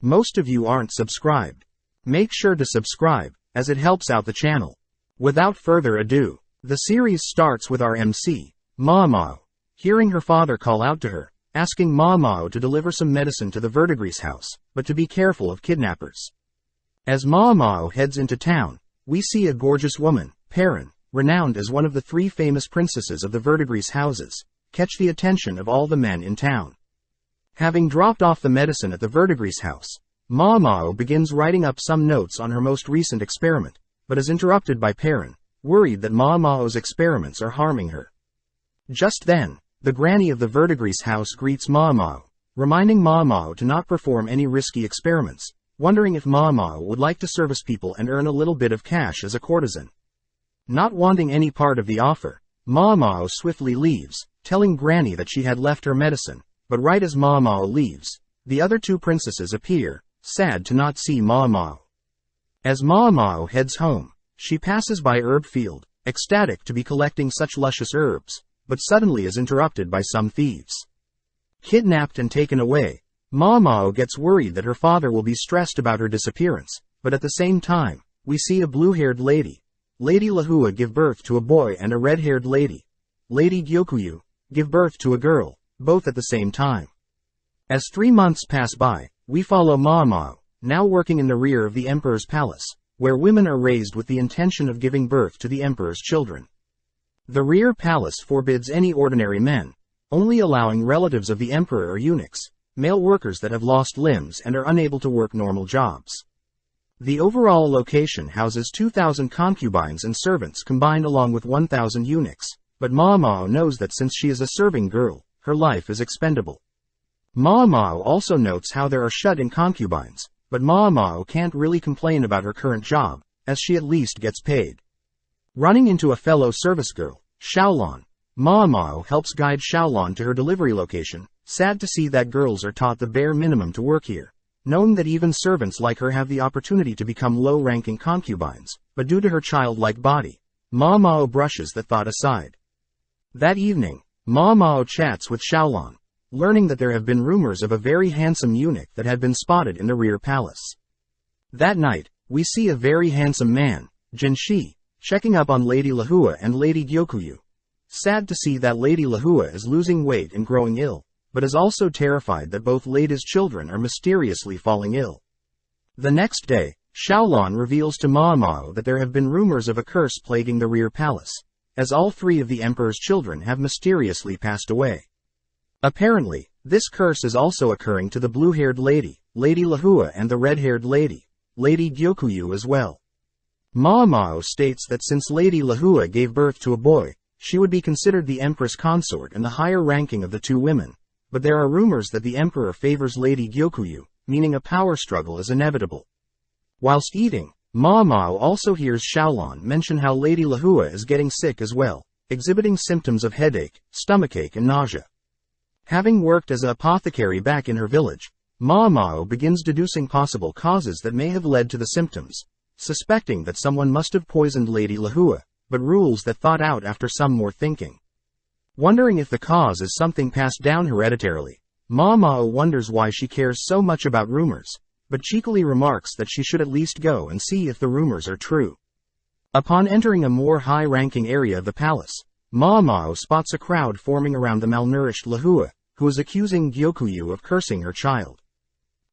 Most of you aren't subscribed. Make sure to subscribe, as it helps out the channel. Without further ado, the series starts with our MC, Mao. Hearing her father call out to her, asking Mao to deliver some medicine to the Verdigris house, but to be careful of kidnappers. As Mao heads into town, we see a gorgeous woman, Perrin, renowned as one of the 3 famous princesses of the Verdigris houses, catch the attention of all the men in town. Having dropped off the medicine at the Verdigris house, Mao begins writing up some notes on her most recent experiment, but is interrupted by Perrin, worried that Mao's experiments are harming her. Just then, the granny of the Verdigris house greets Mao, reminding Mao to not perform any risky experiments, wondering if Mao would like to service people and earn a little bit of cash as a courtesan. Not wanting any part of the offer, Mao swiftly leaves, telling Granny that she had left her medicine, but right as Mao leaves, the other 2 princesses appear, sad to not see Mao. As Mao heads home, she passes by herb field, ecstatic to be collecting such luscious herbs, but suddenly is interrupted by some thieves. Kidnapped and taken away, Mao gets worried that her father will be stressed about her disappearance, but at the same time, we see a blue-haired lady, Lady Lahua, give birth to a boy, and a red-haired lady, Lady Gyokuyu, give birth to a girl, both at the same time. As 3 months pass by, we follow Mao, now working in the rear of the emperor's palace, where women are raised with the intention of giving birth to the emperor's children. The rear palace forbids any ordinary men, only allowing relatives of the emperor or eunuchs, male workers that have lost limbs and are unable to work normal jobs. The overall location houses 2,000 concubines and servants combined along with 1,000 eunuchs, but Mao knows that since she is a serving girl, her life is expendable. Mao also notes how there are shut-in concubines, but Mao can't really complain about her current job, as she at least gets paid. Running into a fellow service girl, Xiaolon, Mao helps guide Xiaolon to her delivery location, sad to see that girls are taught the bare minimum to work here, knowing that even servants like her have the opportunity to become low-ranking concubines, but due to her childlike body, Mao brushes that thought aside. That evening, Mao chats with Xiaolon, learning that there have been rumors of a very handsome eunuch that had been spotted in the rear palace. That night, we see a very handsome man, Jinshi, checking up on Lady Lahua and Lady Gyokuyu. Sad to see that Lady Lahua is losing weight and growing ill, but is also terrified that both ladies' children are mysteriously falling ill. The next day, Xiaolon reveals to Mao that there have been rumors of a curse plaguing the rear palace, as all 3 of the emperor's children have mysteriously passed away. Apparently, this curse is also occurring to the blue-haired lady, Lady Lahua, and the red-haired lady, Lady Gyokuyu as well. Mao states that since Lady Lahua gave birth to a boy, she would be considered the empress consort and the higher ranking of the 2 women, but there are rumors that the emperor favors Lady Gyokuyu, meaning a power struggle is inevitable. Whilst eating, Mao also hears Xiaolon mention how Lady Lahua is getting sick as well, exhibiting symptoms of headache, stomachache and nausea. Having worked as an apothecary back in her village, Mao begins deducing possible causes that may have led to the symptoms, suspecting that someone must have poisoned Lady Lahua, but rules that thought out after some more thinking. Wondering if the cause is something passed down hereditarily, Mao wonders why she cares so much about rumors, but cheekily remarks that she should at least go and see if the rumors are true. Upon entering a more high-ranking area of the palace, Mao spots a crowd forming around the malnourished Lahua, who is accusing Gyokuyu of cursing her child.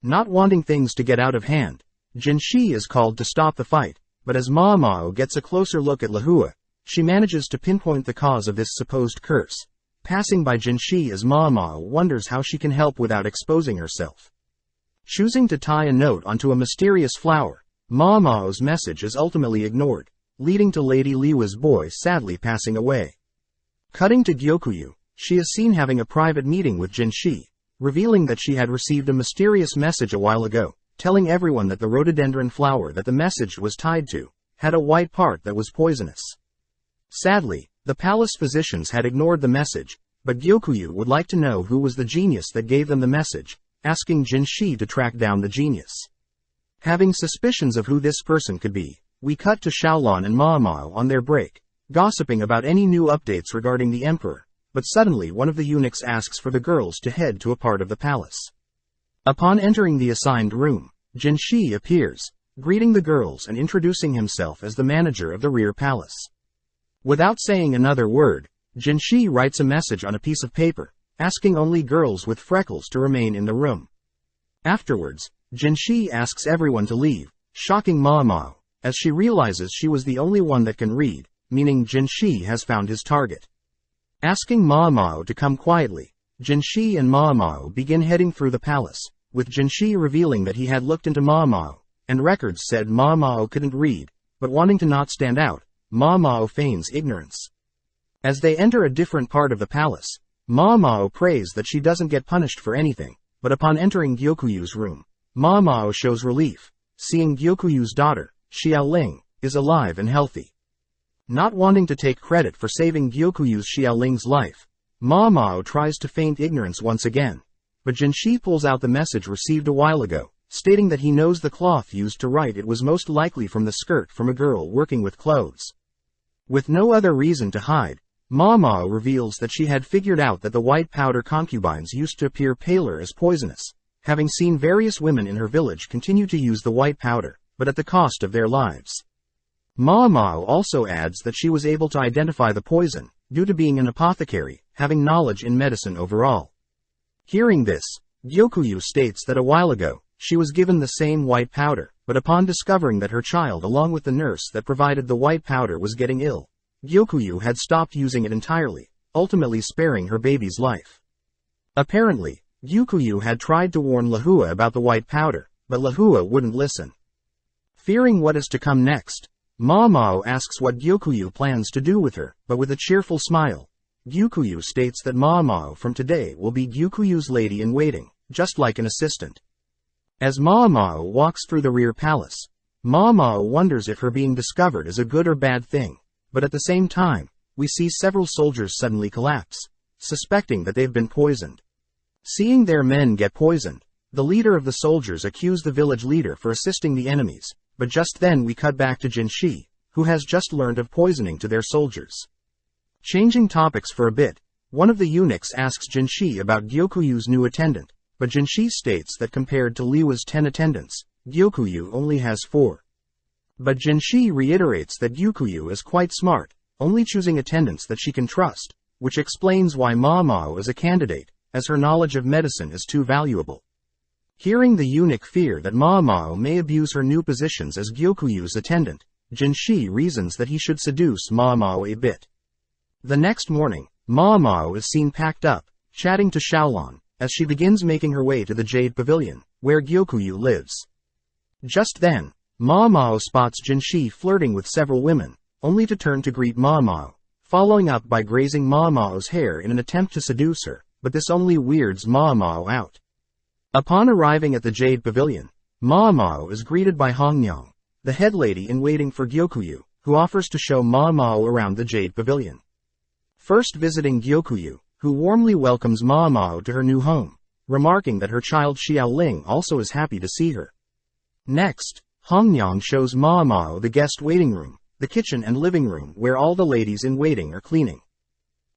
Not wanting things to get out of hand, Jinshi is called to stop the fight, but as Mao gets a closer look at Lahua, she manages to pinpoint the cause of this supposed curse, passing by Jinshi as Mao wonders how she can help without exposing herself. Choosing to tie a note onto a mysterious flower, Mao's message is ultimately ignored, leading to Lady Liwa's boy sadly passing away. Cutting to Gyokuyu, she is seen having a private meeting with Jinshi, revealing that she had received a mysterious message a while ago, telling everyone that the rhododendron flower that the message was tied to had a white part that was poisonous. Sadly, the palace physicians had ignored the message, but Gyokuyu would like to know who was the genius that gave them the message, asking Jinshi to track down the genius. Having suspicions of who this person could be, we cut to Xiaolon and Mao on their break, gossiping about any new updates regarding the emperor, but suddenly one of the eunuchs asks for the girls to head to a part of the palace. Upon entering the assigned room, Jinshi appears, greeting the girls and introducing himself as the manager of the rear palace. Without saying another word, Jinshi writes a message on a piece of paper, asking only girls with freckles to remain in the room. Afterwards, Jinshi asks everyone to leave, shocking Mao, as she realizes she was the only one that can read, meaning Jinshi has found his target. Asking Mao to come quietly, Jinshi and Mao begin heading through the palace, with Jinshi revealing that he had looked into Mao, and records said Mao couldn't read, but wanting to not stand out, Mao feigns ignorance. As they enter a different part of the palace, Mao prays that she doesn't get punished for anything, but upon entering Gyokuyu's room, Mao shows relief, seeing Gyokuyu's daughter, Xiaoling, is alive and healthy. Not wanting to take credit for saving Gyokuyu's Xiaoling's life, Mao tries to feign ignorance once again, but Jinshi pulls out the message received a while ago, stating that he knows the cloth used to write it was most likely from the skirt from a girl working with clothes. With no other reason to hide, Mao reveals that she had figured out that the white powder concubines used to appear paler as poisonous, having seen various women in her village continue to use the white powder, but at the cost of their lives. Mao also adds that she was able to identify the poison, due to being an apothecary, having knowledge in medicine overall. Hearing this, Gyokuyu states that a while ago, she was given the same white powder, but upon discovering that her child along with the nurse that provided the white powder was getting ill, Gyokuyu had stopped using it entirely, ultimately sparing her baby's life. Apparently, Gyokuyu had tried to warn Lahua about the white powder, but Lahua wouldn't listen. Fearing what is to come next, Mao asks what Gyokuyu plans to do with her, but with a cheerful smile, Gyokuyu states that Mao from today will be Gyokuyu's lady-in-waiting, just like an assistant. As Mao walks through the rear palace, Mao wonders if her being discovered is a good or bad thing, but at the same time, we see several soldiers suddenly collapse, suspecting that they've been poisoned. Seeing their men get poisoned, the leader of the soldiers accused the village leader for assisting the enemies, but just then we cut back to Jinshi, who has just learned of poisoning to their soldiers. Changing topics for a bit, one of the eunuchs asks Jinshi about Gyokuyu's new attendant, but Jinshi states that compared to Liwa's 10 attendants, Gyokuyu only has 4. But Jinshi reiterates that Gyokuyu is quite smart, only choosing attendants that she can trust, which explains why Mao is a candidate, as her knowledge of medicine is too valuable. Hearing the eunuch fear that Mao may abuse her new positions as Gyokuyu's attendant, Jinshi reasons that he should seduce Mao a bit. The next morning, Mao is seen packed up, chatting to Xiaolong, as she begins making her way to the Jade Pavilion, where Gyokuyu lives. Just then, Mao spots Jinshi flirting with several women, only to turn to greet Mao, following up by grazing Mao's hair in an attempt to seduce her, but this only weirds Mao out. Upon arriving at the Jade Pavilion, Mao is greeted by Hongyang, the head lady in waiting for Gyokuyu, who offers to show Mao around the Jade Pavilion. First visiting Gyokuyu, who warmly welcomes Mao to her new home, remarking that her child Xiaoling also is happy to see her. Next, Hongyang shows Mao the guest waiting room, the kitchen and living room where all the ladies in waiting are cleaning.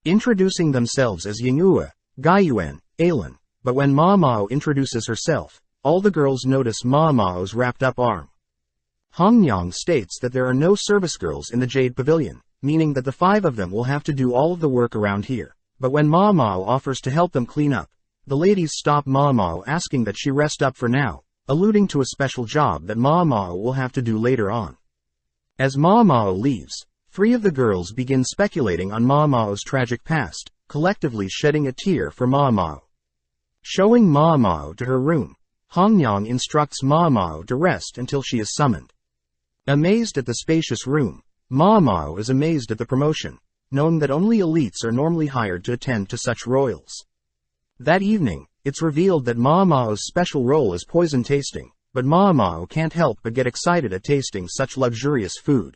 Introducing themselves as Yinghua, Gaiyuan, Ailan, but when Mao introduces herself, all the girls notice Mao's wrapped-up arm. Hongyang states that there are no service girls in the Jade Pavilion, meaning that the 5 of them will have to do all of the work around here, but when Mao offers to help them clean up, the ladies stop Mao asking that she rest up for now, alluding to a special job that Mao will have to do later on. As Mao leaves, 3 of the girls begin speculating on Mao's tragic past, collectively shedding a tear for Mao. Showing Mao to her room, Hongyang instructs Mao to rest until she is summoned. Amazed at the spacious room, Mao is amazed at the promotion, knowing that only elites are normally hired to attend to such royals. That evening, it's revealed that Mao's special role is poison tasting, but Mao can't help but get excited at tasting such luxurious food.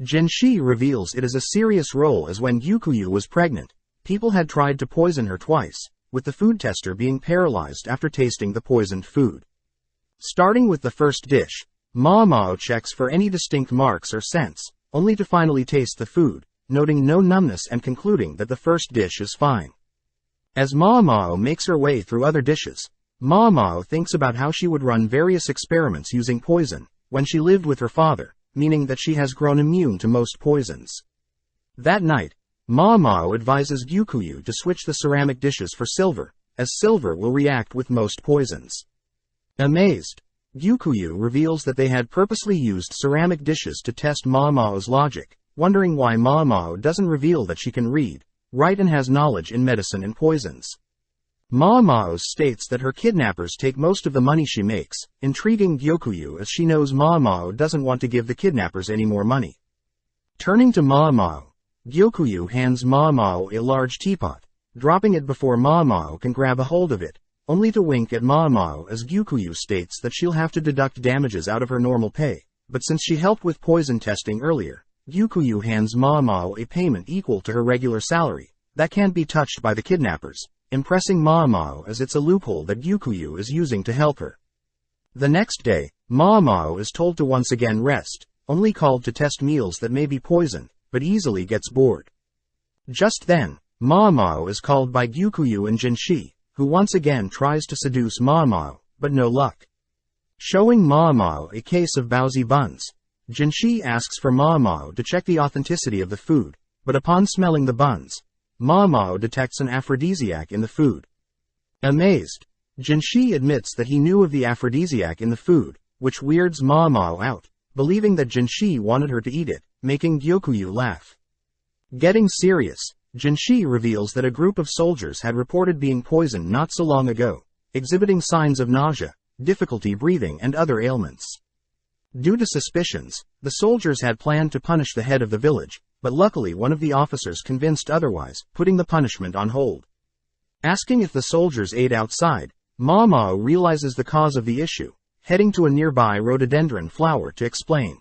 Jinshi reveals it is a serious role as when Gyokuyu was pregnant, people had tried to poison her twice, with the food tester being paralyzed after tasting the poisoned food. Starting with the first dish, Mao checks for any distinct marks or scents, only to finally taste the food, noting no numbness and concluding that the first dish is fine. As Mao makes her way through other dishes, Mao thinks about how she would run various experiments using poison when she lived with her father, meaning that she has grown immune to most poisons. That night, Mao advises Gyukuyu to switch the ceramic dishes for silver, as silver will react with most poisons. Amazed, Gyukuyu reveals that they had purposely used ceramic dishes to test Mao's logic, wondering why Mao doesn't reveal that she can read, write and has knowledge in medicine and poisons. Mao states that her kidnappers take most of the money she makes, intriguing Gyukuyu as she knows Mao doesn't want to give the kidnappers any more money. Turning to Mao, Gyukuyu hands Mao a large teapot, dropping it before Mao can grab a hold of it, only to wink at Mao as Gyukuyu states that she'll have to deduct damages out of her normal pay, but since she helped with poison testing earlier, Gyukuyu hands Mao a payment equal to her regular salary, that can't be touched by the kidnappers, impressing Mao as it's a loophole that Gyukuyu is using to help her. The next day, Mao is told to once again rest, only called to test meals that may be poisoned, but easily gets bored. Just then, Mao is called by Gyukuyu and Jinshi, who once again tries to seduce Mao, but no luck. Showing Mao a case of Baozi buns, Jinshi asks for Mao to check the authenticity of the food, but upon smelling the buns, Mao detects an aphrodisiac in the food. Amazed, Jinshi admits that he knew of the aphrodisiac in the food, which weirds Mao out, believing that Jinshi wanted her to eat it, making Gyukuyu laugh. Getting serious, Jinshi reveals that a group of soldiers had reported being poisoned not so long ago, exhibiting signs of nausea, difficulty breathing and other ailments. Due to suspicions, the soldiers had planned to punish the head of the village, but luckily one of the officers convinced otherwise, putting the punishment on hold. Asking if the soldiers ate outside, Mao realizes the cause of the issue, heading to a nearby rhododendron flower to explain.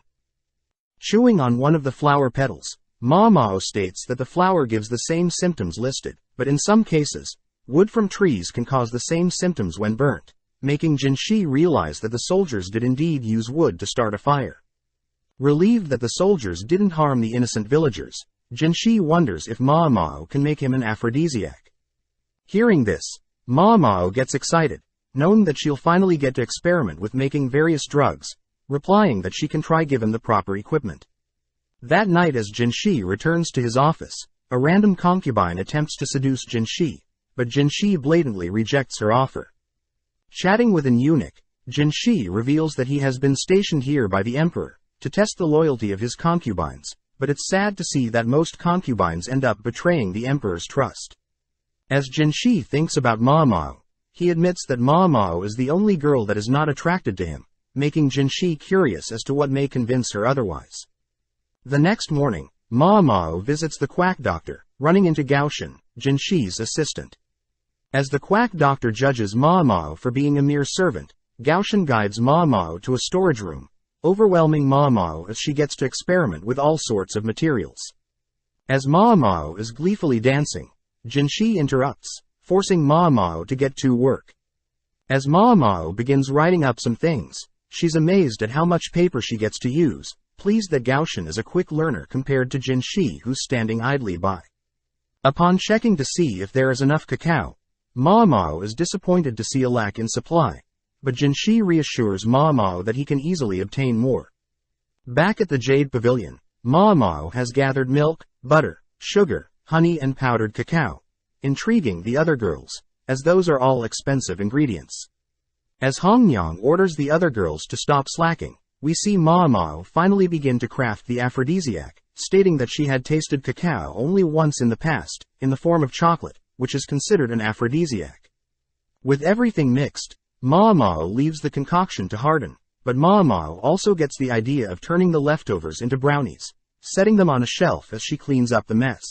Chewing on one of the flower petals, Mao states that the flower gives the same symptoms listed, but in some cases, wood from trees can cause the same symptoms when burnt, making Jinshi realize that the soldiers did indeed use wood to start a fire. Relieved that the soldiers didn't harm the innocent villagers, Jinshi wonders if Mao can make him an aphrodisiac. Hearing this, Mao gets excited, knowing that she'll finally get to experiment with making various drugs, replying that she can try given the proper equipment. That night as Jinshi returns to his office, a random concubine attempts to seduce Jinshi, but Jinshi blatantly rejects her offer. Chatting with an eunuch, Jinshi reveals that he has been stationed here by the emperor, to test the loyalty of his concubines, but it's sad to see that most concubines end up betraying the emperor's trust. As Jinshi thinks about Mao, he admits that Mao is the only girl that is not attracted to him, making Jinshi curious as to what may convince her otherwise. The next morning, Mao visits the quack doctor, running into Gaoshin, Jinshi's assistant. As the quack doctor judges Mao for being a mere servant, Gaoshin guides Mao to a storage room, overwhelming Mao as she gets to experiment with all sorts of materials. As Mao is gleefully dancing, Jinshi interrupts, forcing Mao to get to work. As Mao begins writing up some things, she's amazed at how much paper she gets to use, pleased that Gaoshin is a quick learner compared to Jinshi who's standing idly by. Upon checking to see if there is enough cacao, Mao is disappointed to see a lack in supply, but Jinshi reassures Mao that he can easily obtain more. Back at the Jade Pavilion, Mao has gathered milk, butter, sugar, honey and powdered cacao, intriguing the other girls, as those are all expensive ingredients. As Hongyang orders the other girls to stop slacking, we see Mao finally begin to craft the aphrodisiac, stating that she had tasted cacao only once in the past, in the form of chocolate, which is considered an aphrodisiac. With everything mixed, Mao leaves the concoction to harden, but Mao also gets the idea of turning the leftovers into brownies, setting them on a shelf as she cleans up the mess.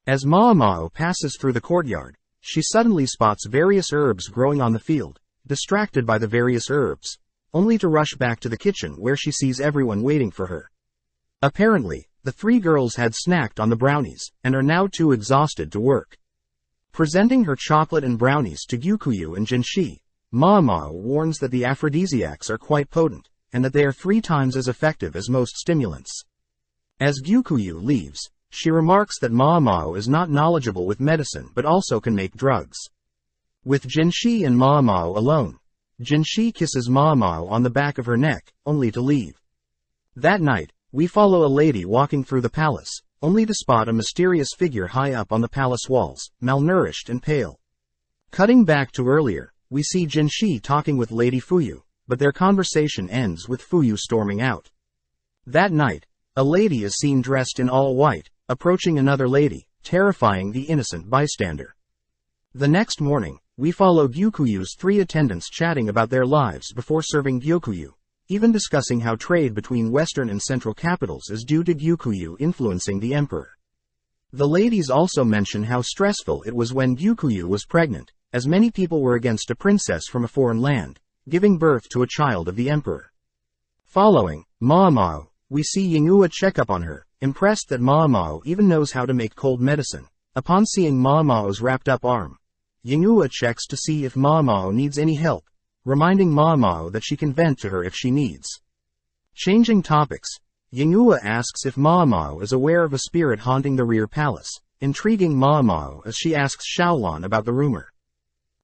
As Mao passes through the courtyard, she suddenly spots various herbs growing on the field, distracted by the various herbs, only to rush back to the kitchen where she sees everyone waiting for her. Apparently, the three girls had snacked on the brownies, and are now too exhausted to work. Presenting her chocolate and brownies to Gyukuyu and Jinshi, Mao warns that the aphrodisiacs are quite potent, and that they are 3 times as effective as most stimulants. As Gyukuyu leaves, she remarks that Mao is not knowledgeable with medicine but also can make drugs. With Jinshi and Ma Mao alone, Jinshi kisses Ma Mao on the back of her neck, only to leave. That night, we follow a lady walking through the palace, only to spot a mysterious figure high up on the palace walls, malnourished and pale. Cutting back to earlier, we see Jinshi talking with Lady Fuyu, but their conversation ends with Fuyu storming out. That night, a lady is seen dressed in all white, approaching another lady, terrifying the innocent bystander. The next morning, we follow Gyukuyu's 3 attendants chatting about their lives before serving Gyokuyu, even discussing how trade between western and central capitals is due to Gyukuyu influencing the emperor. The ladies also mention how stressful it was when Gyukuyu was pregnant, as many people were against a princess from a foreign land, giving birth to a child of the emperor. Following Ma Mao, we see Yingua check up on her, impressed that Ma Mao even knows how to make cold medicine. Upon seeing Ma Mao's wrapped up arm, Yingua checks to see if Ma Mao needs any help, reminding Ma Mao that she can vent to her if she needs. Changing topics, Yingua asks if Ma Mao is aware of a spirit haunting the rear palace, intriguing Ma Mao as she asks Xiaolan about the rumor.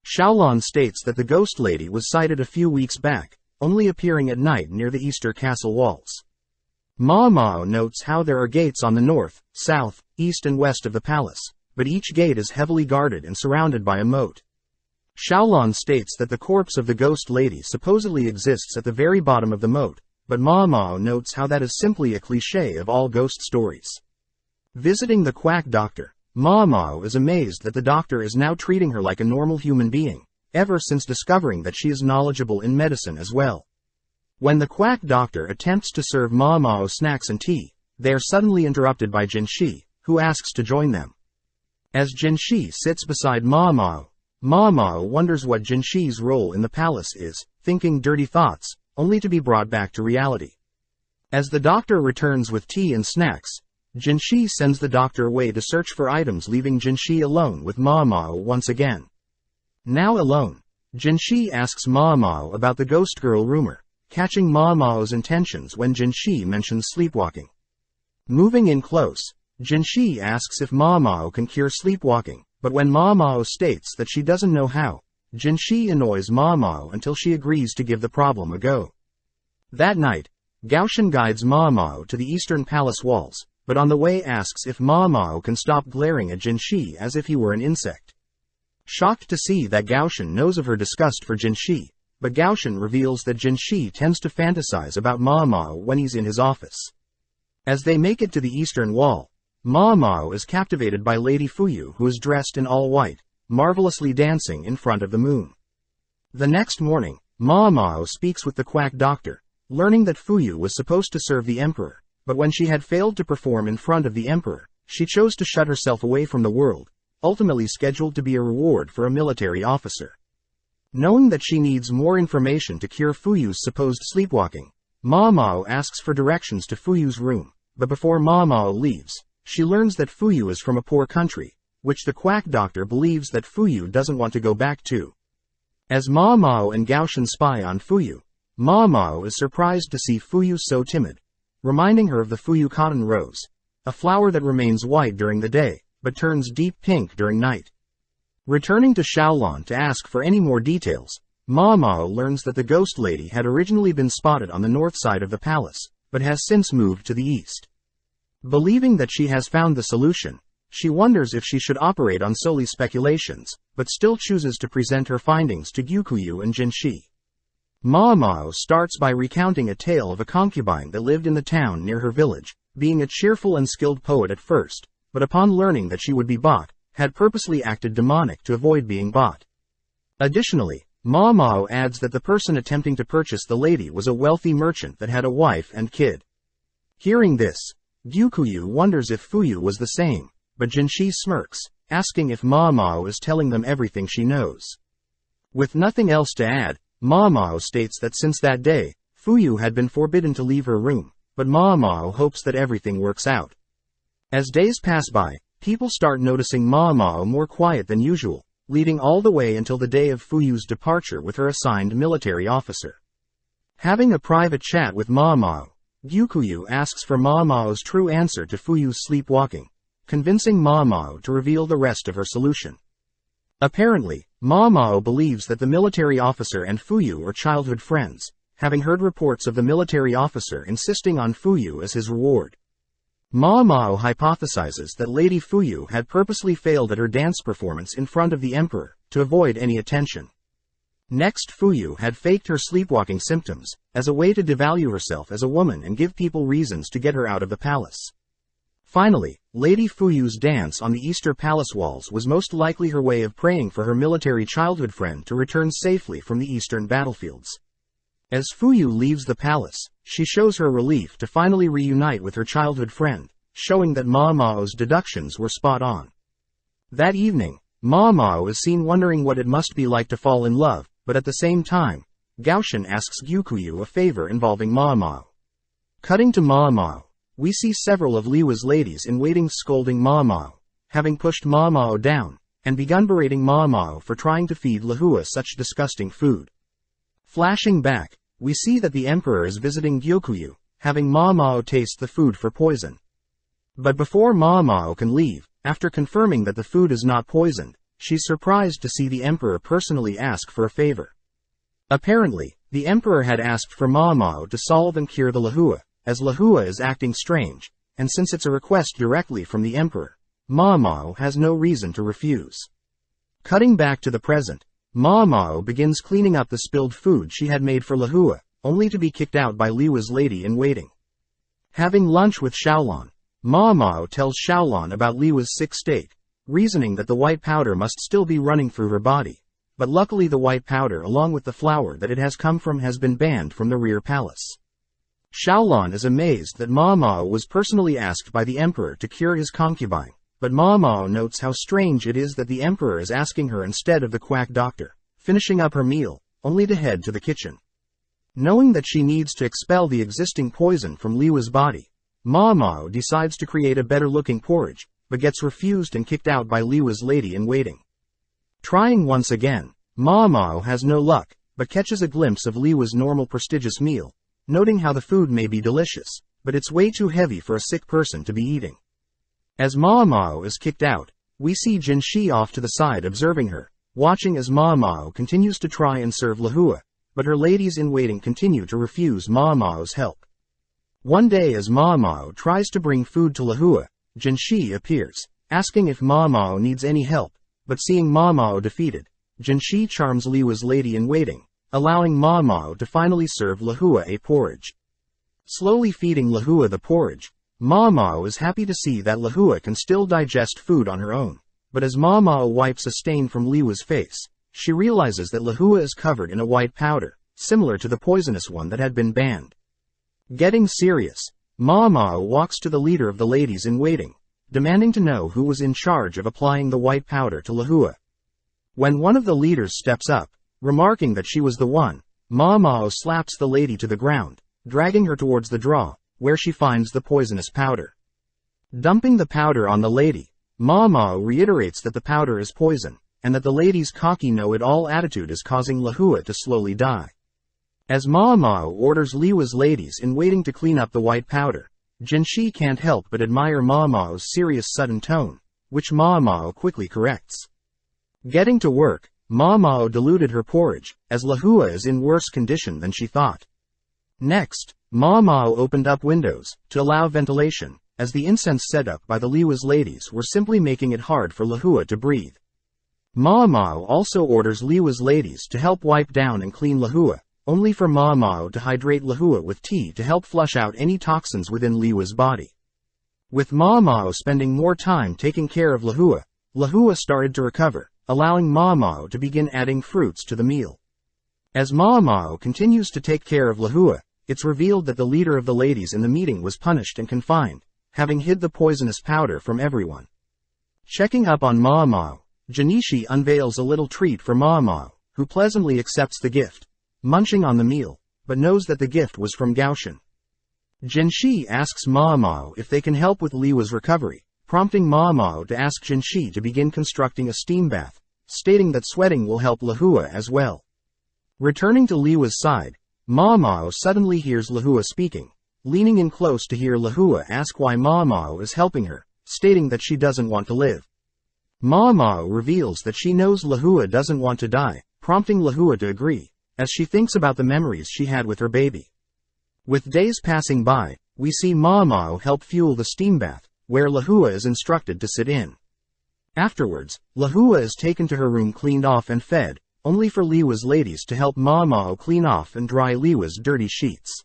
Xiaolan states that the ghost lady was sighted a few weeks back, only appearing at night near the Easter castle walls. Ma Mao notes how there are gates on the north, south, east and west of the palace, but each gate is heavily guarded and surrounded by a moat. Xiaolan states that the corpse of the ghost lady supposedly exists at the very bottom of the moat, but Ma Mao notes how that is simply a cliché of all ghost stories. Visiting the quack doctor, Ma Mao is amazed that the doctor is now treating her like a normal human being, ever since discovering that she is knowledgeable in medicine as well. When the quack doctor attempts to serve Ma Mao snacks and tea, they are suddenly interrupted by Jinshi, who asks to join them. As Jinshi sits beside Ma Mao wonders what Jinshi's role in the palace is, thinking dirty thoughts, only to be brought back to reality. As the doctor returns with tea and snacks, Jinshi sends the doctor away to search for items, leaving Jinshi alone with Ma Mao once again. Now alone, Jinshi asks Ma Mao about the ghost girl rumor, catching Ma Mao's intentions when Jinshi mentions sleepwalking. Moving in close, Jinshi asks if Ma Mao can cure sleepwalking, but when Ma Mao states that she doesn't know how, Jinshi annoys Ma Mao until she agrees to give the problem a go. That night, Gaoshan guides Ma Mao to the eastern palace walls, but on the way asks if Ma Mao can stop glaring at Jinshi as if he were an insect. Shocked to see that Gaoshan knows of her disgust for Jinshi, but Gaoshan reveals that Jinshi tends to fantasize about Ma Mao when he's in his office. As they make it to the eastern wall, Ma Mao is captivated by Lady Fuyu, who is dressed in all white, marvelously dancing in front of the moon. The next morning, Ma Mao speaks with the quack doctor, learning that Fuyu was supposed to serve the emperor, but when she had failed to perform in front of the emperor, she chose to shut herself away from the world, ultimately scheduled to be a reward for a military officer. Knowing that she needs more information to cure Fuyu's supposed sleepwalking, Ma Mao asks for directions to Fuyu's room, but before Ma Mao leaves, she learns that Fuyu is from a poor country, which the quack doctor believes that Fuyu doesn't want to go back to. As Ma Mao and Gaoshan spy on Fuyu, Ma Mao is surprised to see Fuyu so timid, reminding her of the Fuyu cotton rose, a flower that remains white during the day, but turns deep pink during night. Returning to Xiaolan to ask for any more details, Ma Mao learns that the ghost lady had originally been spotted on the north side of the palace, but has since moved to the east. Believing that she has found the solution, she wonders if she should operate on solely speculations, but still chooses to present her findings to Gyukuyu and Jinshi. Ma Mao starts by recounting a tale of a concubine that lived in the town near her village, being a cheerful and skilled poet at first, but upon learning that she would be bought, had purposely acted demonic to avoid being bought. Additionally, Ma Mao adds that the person attempting to purchase the lady was a wealthy merchant that had a wife and kid. Hearing this, Gyukuyu wonders if Fuyu was the same, but Jinshi smirks, asking if Ma Mao is telling them everything she knows. With nothing else to add, Ma Mao states that since that day, Fuyu had been forbidden to leave her room, but Ma Mao hopes that everything works out. As days pass by, people start noticing Ma Mao more quiet than usual, leading all the way until the day of Fuyu's departure with her assigned military officer. Having a private chat with Ma Mao, Gyukuyu asks for Ma Mao's true answer to Fuyu's sleepwalking, convincing Ma Mao to reveal the rest of her solution. Apparently, Ma Mao believes that the military officer and Fuyu are childhood friends, having heard reports of the military officer insisting on Fuyu as his reward. Ma Mao hypothesizes that Lady Fuyu had purposely failed at her dance performance in front of the emperor, to avoid any attention. Next, Fuyu had faked her sleepwalking symptoms, as a way to devalue herself as a woman and give people reasons to get her out of the palace. Finally, Lady Fuyu's dance on the Easter Palace walls was most likely her way of praying for her military childhood friend to return safely from the eastern battlefields. As Fuyu leaves the palace, she shows her relief to finally reunite with her childhood friend, showing that Ma Mao's deductions were spot on. That evening, Ma Mao is seen wondering what it must be like to fall in love, but at the same time, Gaoshan asks Gyukuyu a favor involving Ma Mao. Cutting to Ma Mao, we see several of Liwa's ladies in waiting scolding Ma Mao, having pushed Ma Mao down, and begun berating Ma Mao for trying to feed Lihua such disgusting food. Flashing back, we see that the emperor is visiting Gyukuyu, having Ma Mao taste the food for poison. But before Ma Mao can leave, after confirming that the food is not poisoned, she's surprised to see the emperor personally ask for a favor. Apparently, the emperor had asked for Ma Mao to solve and cure the Lihua, as Lihua is acting strange, and since it's a request directly from the emperor, Ma Mao has no reason to refuse. Cutting back to the present, Ma Mao begins cleaning up the spilled food she had made for Lihua, only to be kicked out by Liwa's lady-in-waiting. Having lunch with Xiaolon, Ma Mao tells Xiaolon about Liwa's sick state, reasoning that the white powder must still be running through her body, but luckily the white powder along with the flour that it has come from has been banned from the rear palace. Xiaolon is amazed that Ma Mao was personally asked by the emperor to cure his concubine, but Ma Mao notes how strange it is that the emperor is asking her instead of the quack doctor, finishing up her meal, only to head to the kitchen. Knowing that she needs to expel the existing poison from Liwa's body, Ma Mao decides to create a better-looking porridge, but gets refused and kicked out by Liwa's lady-in-waiting. Trying once again, Ma Mao has no luck, but catches a glimpse of Liwa's normal prestigious meal, noting how the food may be delicious, but it's way too heavy for a sick person to be eating. As Ma Mao is kicked out, we see Jinshi off to the side observing her, watching as Ma Mao continues to try and serve Lihua, but her ladies-in-waiting continue to refuse Ma Mao's help. One day as Ma Mao tries to bring food to Lihua, Jinshi appears, asking if Ma Mao needs any help, but seeing Ma Mao defeated, Jinshi charms Liwa's lady-in-waiting, allowing Ma Mao to finally serve Lihua a porridge. Slowly feeding Lihua the porridge, Ma Mao is happy to see that Lihua can still digest food on her own, but as Ma Mao wipes a stain from Liwa's face, she realizes that Lihua is covered in a white powder, similar to the poisonous one that had been banned. Getting serious, Ma Mao walks to the leader of the ladies-in-waiting, demanding to know who was in charge of applying the white powder to Lihua. When one of the leaders steps up, remarking that she was the one, Ma Mao slaps the lady to the ground, dragging her towards the draw, where she finds the poisonous powder. Dumping the powder on the lady, Ma Mao reiterates that the powder is poison, and that the lady's cocky know-it-all attitude is causing Lihua to slowly die. As Ma Mao orders Liwa's ladies-in-waiting to clean up the white powder, Jinshi can't help but admire Ma Mao's serious sudden tone, which Ma Mao quickly corrects. Getting to work, Ma Mao diluted her porridge, as Lihua is in worse condition than she thought. Next, Ma Mao opened up windows, to allow ventilation, as the incense set up by the Liwa's ladies were simply making it hard for Lihua to breathe. Ma Mao also orders Liwa's ladies to help wipe down and clean Lihua, only for Ma Mao to hydrate Lihua with tea to help flush out any toxins within Liwa's body. With Ma Mao spending more time taking care of Lihua, Lihua started to recover, allowing Ma Mao to begin adding fruits to the meal. As Ma Mao continues to take care of Lihua, it's revealed that the leader of the ladies in the meeting was punished and confined, having hid the poisonous powder from everyone. Checking up on Ma Mao, Janishi unveils a little treat for Ma Mao, who pleasantly accepts the gift, munching on the meal, but knows that the gift was from Gaoshan. Jinshi asks Ma Mao if they can help with Liwa's recovery, prompting Ma Mao to ask Jinshi to begin constructing a steam bath, stating that sweating will help Lihua as well. Returning to Liwa's side, Ma Mao suddenly hears Lihua speaking, leaning in close to hear Lihua ask why Ma Mao is helping her, stating that she doesn't want to live. Mao reveals that she knows Lahua doesn't want to die, prompting Lahua to agree, as she thinks about the memories she had with her baby. With days passing by, we see Mao help fuel the steam bath, where Lahua is instructed to sit in. Afterwards, Lahua is taken to her room cleaned off and fed, only for Liwa's ladies to help Mao clean off and dry Liwa's dirty sheets.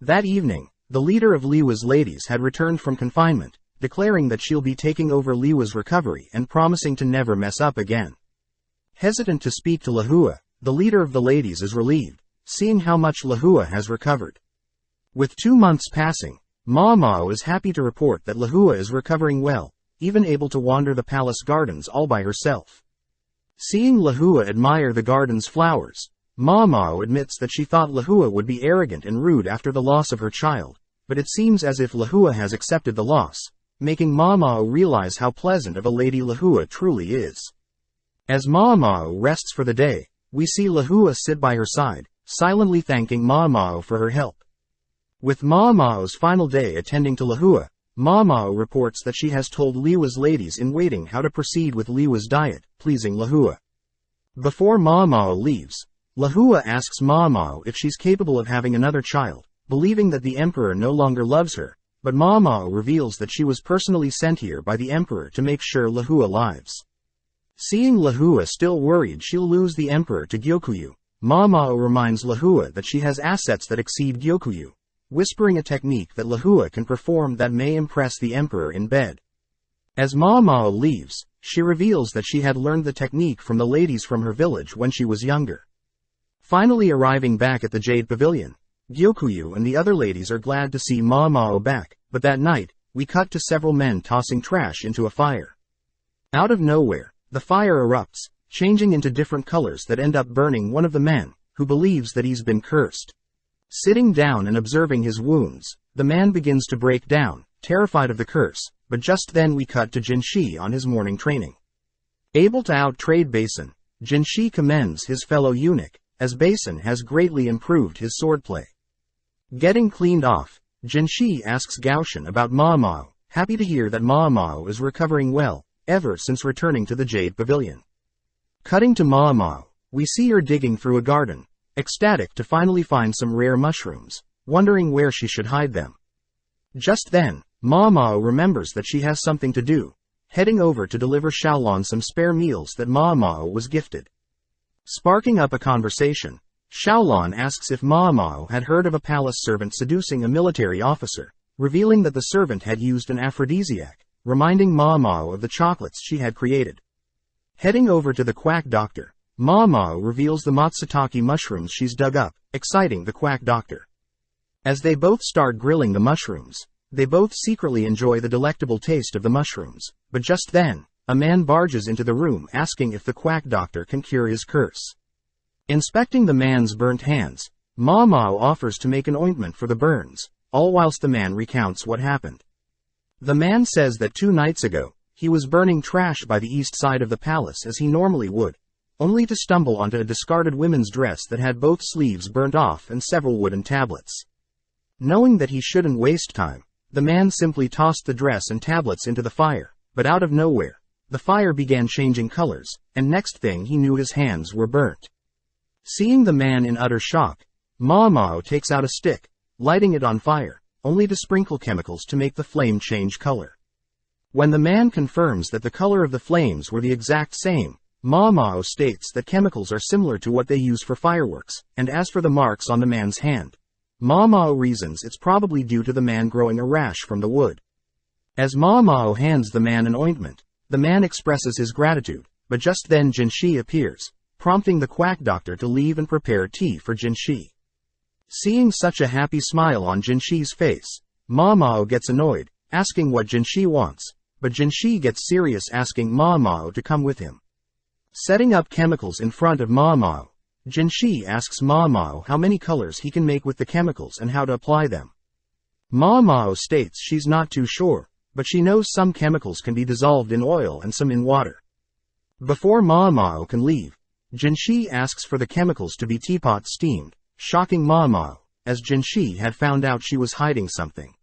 That evening, the leader of Liwa's ladies had returned from confinement, declaring that she'll be taking over Liwa's recovery and promising to never mess up again. Hesitant to speak to Lahua, the leader of the ladies is relieved, seeing how much Lahua has recovered. With 2 months passing, Mao is happy to report that Lahua is recovering well, even able to wander the palace gardens all by herself. Seeing Lahua admire the garden's flowers, Mao admits that she thought Lahua would be arrogant and rude after the loss of her child, but it seems as if Lahua has accepted the loss, making Mao realize how pleasant of a lady Lahua truly is. As Mao rests for the day, we see Lahua sit by her side, silently thanking Mao for her help. With Mao's final day attending to Lahua, Mao reports that she has told Liwa's ladies in waiting how to proceed with Liwa's diet, pleasing Lahua. Before Mao leaves, Lahua asks Mao if she's capable of having another child, believing that the emperor no longer loves her, but Mao reveals that she was personally sent here by the emperor to make sure Lahua lives. Seeing Lahua still worried she'll lose the emperor to Gyokuyu, Mao reminds Lahua that she has assets that exceed Gyokuyu, whispering a technique that Lahua can perform that may impress the emperor in bed. As Mao leaves, she reveals that she had learned the technique from the ladies from her village when she was younger. Finally arriving back at the Jade Pavilion, Gyokuyu and the other ladies are glad to see Mao back, but that night, we cut to several men tossing trash into a fire. Out of nowhere, the fire erupts, changing into different colors that end up burning one of the men, who believes that he's been cursed. Sitting down and observing his wounds, the man begins to break down, terrified of the curse, but just then we cut to Jinshi on his morning training. Able to out-trade Basin, Jinshi commends his fellow eunuch, as Basin has greatly improved his swordplay. Getting cleaned off, Jinshi asks Gaoshan about Mao, happy to hear that Mao is recovering well, ever since returning to the Jade Pavilion. Cutting to Mao, we see her digging through a garden, ecstatic to finally find some rare mushrooms, wondering where she should hide them. Just then, Mao remembers that she has something to do, heading over to deliver Xiaolon some spare meals that Mao was gifted. Sparking up a conversation, Xiaolon asks if Mao had heard of a palace servant seducing a military officer, revealing that the servant had used an aphrodisiac, reminding Mao of the chocolates she had created. Heading over to the quack doctor, Mao reveals the matsutake mushrooms she's dug up, exciting the quack doctor. As they both start grilling the mushrooms, they both secretly enjoy the delectable taste of the mushrooms, but just then, a man barges into the room asking if the quack doctor can cure his curse. Inspecting the man's burnt hands, Mao offers to make an ointment for the burns, all whilst the man recounts what happened. The man says that 2 nights ago, he was burning trash by the east side of the palace as he normally would, only to stumble onto a discarded women's dress that had both sleeves burnt off and several wooden tablets. Knowing that he shouldn't waste time, the man simply tossed the dress and tablets into the fire, but out of nowhere, the fire began changing colors, and next thing he knew his hands were burnt. Seeing the man in utter shock, Mao takes out a stick, lighting it on fire, only to sprinkle chemicals to make the flame change color. When the man confirms that the color of the flames were the exact same, Mao states that chemicals are similar to what they use for fireworks, and as for the marks on the man's hand, Mao reasons it's probably due to the man growing a rash from the wood. As Mao hands the man an ointment, the man expresses his gratitude, but just then Jinshi appears, prompting the quack doctor to leave and prepare tea for Jinshi. Seeing such a happy smile on Jinshi's face, Mao gets annoyed, asking what Jinshi wants, but Jinshi gets serious asking Mao to come with him. Setting up chemicals in front of Mao, Jinshi asks Mao how many colors he can make with the chemicals and how to apply them. Mao states she's not too sure, but she knows some chemicals can be dissolved in oil and some in water. Before Mao can leave, Jinshi asks for the chemicals to be teapot steamed, shocking Mao, as Jinshi had found out she was hiding something.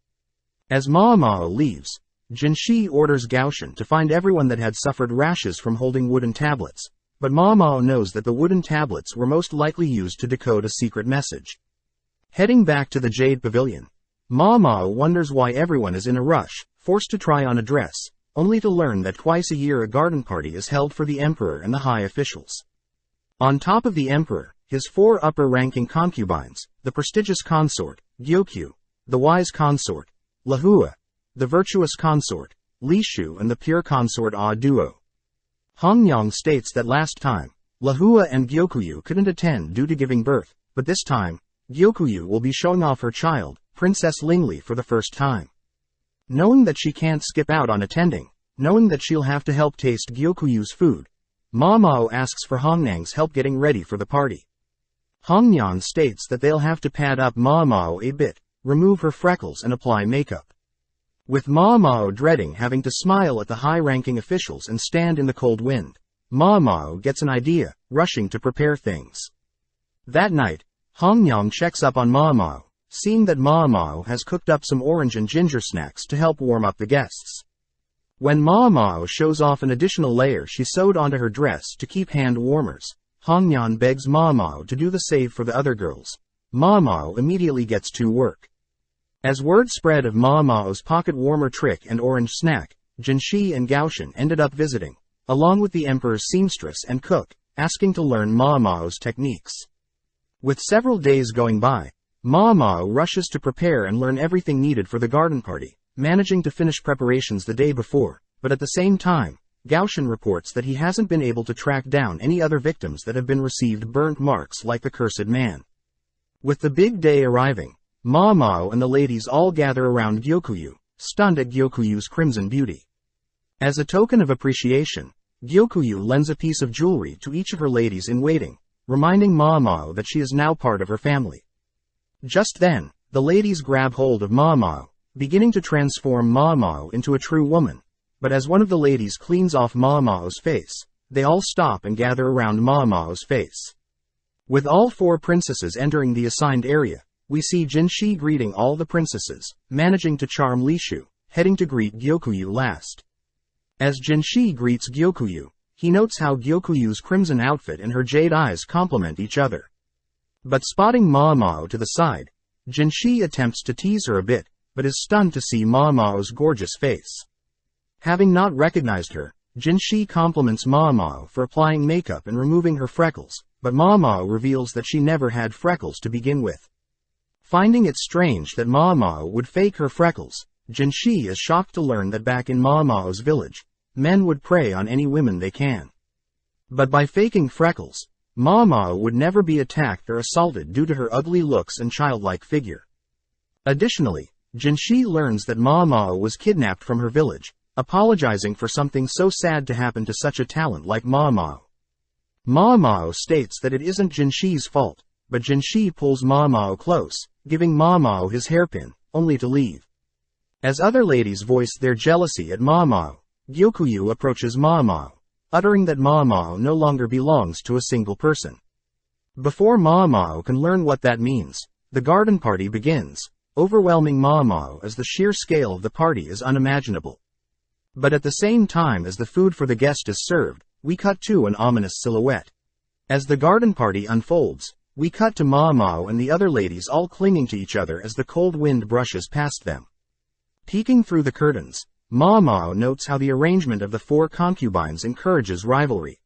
As Mao leaves, Jinshi orders Gaoshan to find everyone that had suffered rashes from holding wooden tablets, but Ma Mao knows that the wooden tablets were most likely used to decode a secret message. Heading back to the Jade Pavilion, Ma Mao wonders why everyone is in a rush, forced to try on a dress, only to learn that twice a year a garden party is held for the emperor and the high officials. On top of the emperor, his 4 upper-ranking concubines, the prestigious consort, Gyokyu, the wise consort, Lahua, the virtuous consort, Li Shu, and the pure consort Ah Duo. Hongyang states that last time, Lahua and Gyokyu couldn't attend due to giving birth, but this time, Gyokyu will be showing off her child, Princess Lingli, for the first time. Knowing that she can't skip out on attending, knowing that she'll have to help taste Gyokuyu's food, Ma Mao asks for Hongnang's help getting ready for the party. Hongnyan states that they'll have to pad up Ma Mao a bit, remove her freckles and apply makeup. With Ma Mao dreading having to smile at the high-ranking officials and stand in the cold wind, Ma Mao gets an idea, rushing to prepare things. That night, Hongnyan checks up on Ma Mao, seeing that Ma Mao has cooked up some orange and ginger snacks to help warm up the guests. When Ma Mao shows off an additional layer she sewed onto her dress to keep hand warmers, Hongnyan begs Ma Mao to do the same for the other girls. Ma Mao immediately gets to work. As word spread of Ma Mao's pocket warmer trick and orange snack, Jinshi and Gaoshan ended up visiting, along with the emperor's seamstress and cook, asking to learn Ma Mao's techniques. With several days going by, Ma Mao rushes to prepare and learn everything needed for the garden party, managing to finish preparations the day before, but at the same time, Gaoshan reports that he hasn't been able to track down any other victims that have been received burnt marks like the cursed man. With the big day arriving, Ma Mao and the ladies all gather around Gyokyu, stunned at Gyokuyu's crimson beauty. As a token of appreciation, Gyokyu lends a piece of jewelry to each of her ladies in waiting, reminding Ma Mao that she is now part of her family. Just then, the ladies grab hold of Ma Mao, beginning to transform Ma Mao into a true woman, but as one of the ladies cleans off Ma Mao's face, they all stop and gather around Ma Mao's face. With all 4 princesses entering the assigned area, we see Jinshi greeting all the princesses, managing to charm Li Shu, heading to greet Gyokyu last. As Jinshi greets Gyokyu, he notes how Gyokuyu's crimson outfit and her jade eyes complement each other. But spotting Ma Mao to the side, Jinshi attempts to tease her a bit, but is stunned to see Ma Mao's gorgeous face. Having not recognized her, Jinshi compliments Ma Mao for applying makeup and removing her freckles, but Ma Mao reveals that she never had freckles to begin with. Finding it strange that Ma Mao would fake her freckles, Jinshi is shocked to learn that back in Ma Mao's village, men would prey on any women they can. But by faking freckles, Ma Mao would never be attacked or assaulted due to her ugly looks and childlike figure. Additionally, Jinshi learns that Ma Mao was kidnapped from her village, apologizing for something so sad to happen to such a talent like Ma Mao. Ma Mao states that it isn't Jinshi's fault, but Jinshi pulls Ma Mao close, giving Ma Mao his hairpin, only to leave. As other ladies voice their jealousy at Ma Mao, Gyokyu approaches Ma Mao, uttering that Ma Mao no longer belongs to a single person. Before Ma Mao can learn what that means, the garden party begins, overwhelming Ma Mao as the sheer scale of the party is unimaginable. But at the same time as the food for the guest is served, we cut to an ominous silhouette. As the garden party unfolds, we cut to Ma Mao and the other ladies all clinging to each other as the cold wind brushes past them. Peeking through the curtains, Ma Mao notes how the arrangement of the 4 concubines encourages rivalry.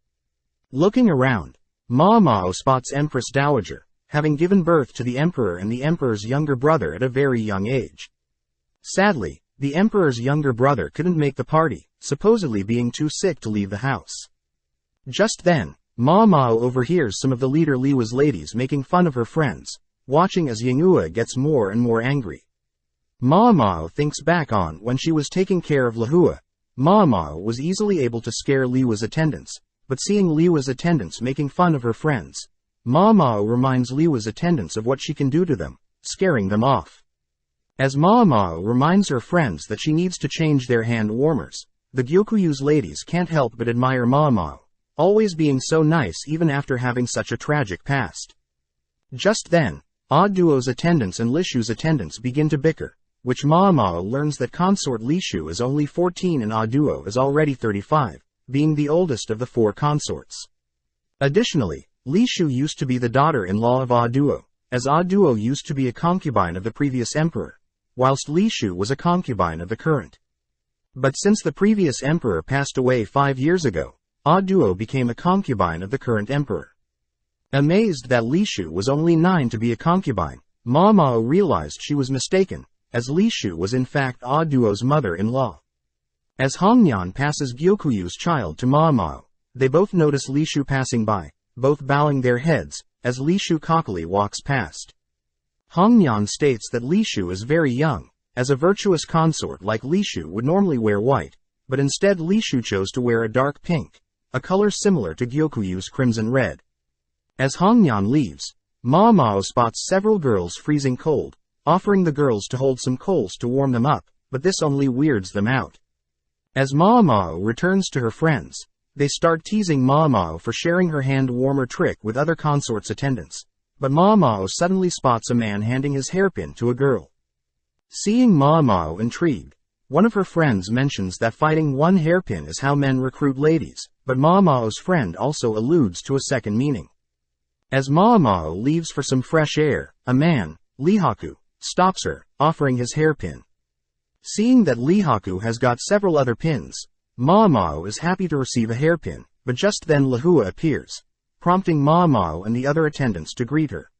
Looking around, Ma Mao spots Empress Dowager, having given birth to the emperor and the emperor's younger brother at a very young age. Sadly, the emperor's younger brother couldn't make the party, supposedly being too sick to leave the house. Just then, Ma Mao overhears some of the leader Liwa's ladies making fun of her friends, watching as Yingua gets more and more angry. Ma Mao thinks back on when she was taking care of Lahua. Ma Mao was easily able to scare Liwa's attendants, but seeing Liwa's attendants making fun of her friends, Ma Mao reminds Liwa's attendants of what she can do to them, scaring them off. As Ma Mao reminds her friends that she needs to change their hand warmers, the Gyokuyu's ladies can't help but admire Ma Mao, always being so nice even after having such a tragic past. Just then, Ah Duo's attendants and Li Shu's attendants begin to bicker, which Ma Mao learns that consort Li Shu is only 14 and Ah Duo is already 35, being the oldest of the 4 consorts. Additionally, Li Shu used to be the daughter-in-law of Ah Duo, as Ah Duo used to be a concubine of the previous emperor, whilst Li Shu was a concubine of the current. But since the previous emperor passed away 5 years ago, Ah Duo became a concubine of the current emperor. Amazed that Li Shu was only 9 to be a concubine, Ma Mao realized she was mistaken, as Li Shu was in fact Ah Duo's mother-in-law. As Hongnian passes Gyokuyu's child to Ma Mao, they both notice Li Shu passing by, both bowing their heads, as Li Shu cockily walks past. Hongnian states that Li Shu is very young, as a virtuous consort like Li Shu would normally wear white, but instead Li Shu chose to wear a dark pink, a color similar to Gyokuyu's crimson red. As Hongnian leaves, Ma Mao spots several girls freezing cold, offering the girls to hold some coals to warm them up, but this only weirds them out. As Ma Mao returns to her friends, they start teasing Ma Mao for sharing her hand-warmer trick with other consorts' attendants, but Ma Mao suddenly spots a man handing his hairpin to a girl. Seeing Ma Mao intrigued, one of her friends mentions that fighting one hairpin is how men recruit ladies, but Ma Mao's friend also alludes to a second meaning. As Ma Mao leaves for some fresh air, a man, Lihaku, stops her, offering his hairpin. Seeing that Lihaku has got several other pins, Ma Mao is happy to receive a hairpin, but just then Lahua appears, prompting Ma Mao and the other attendants to greet her.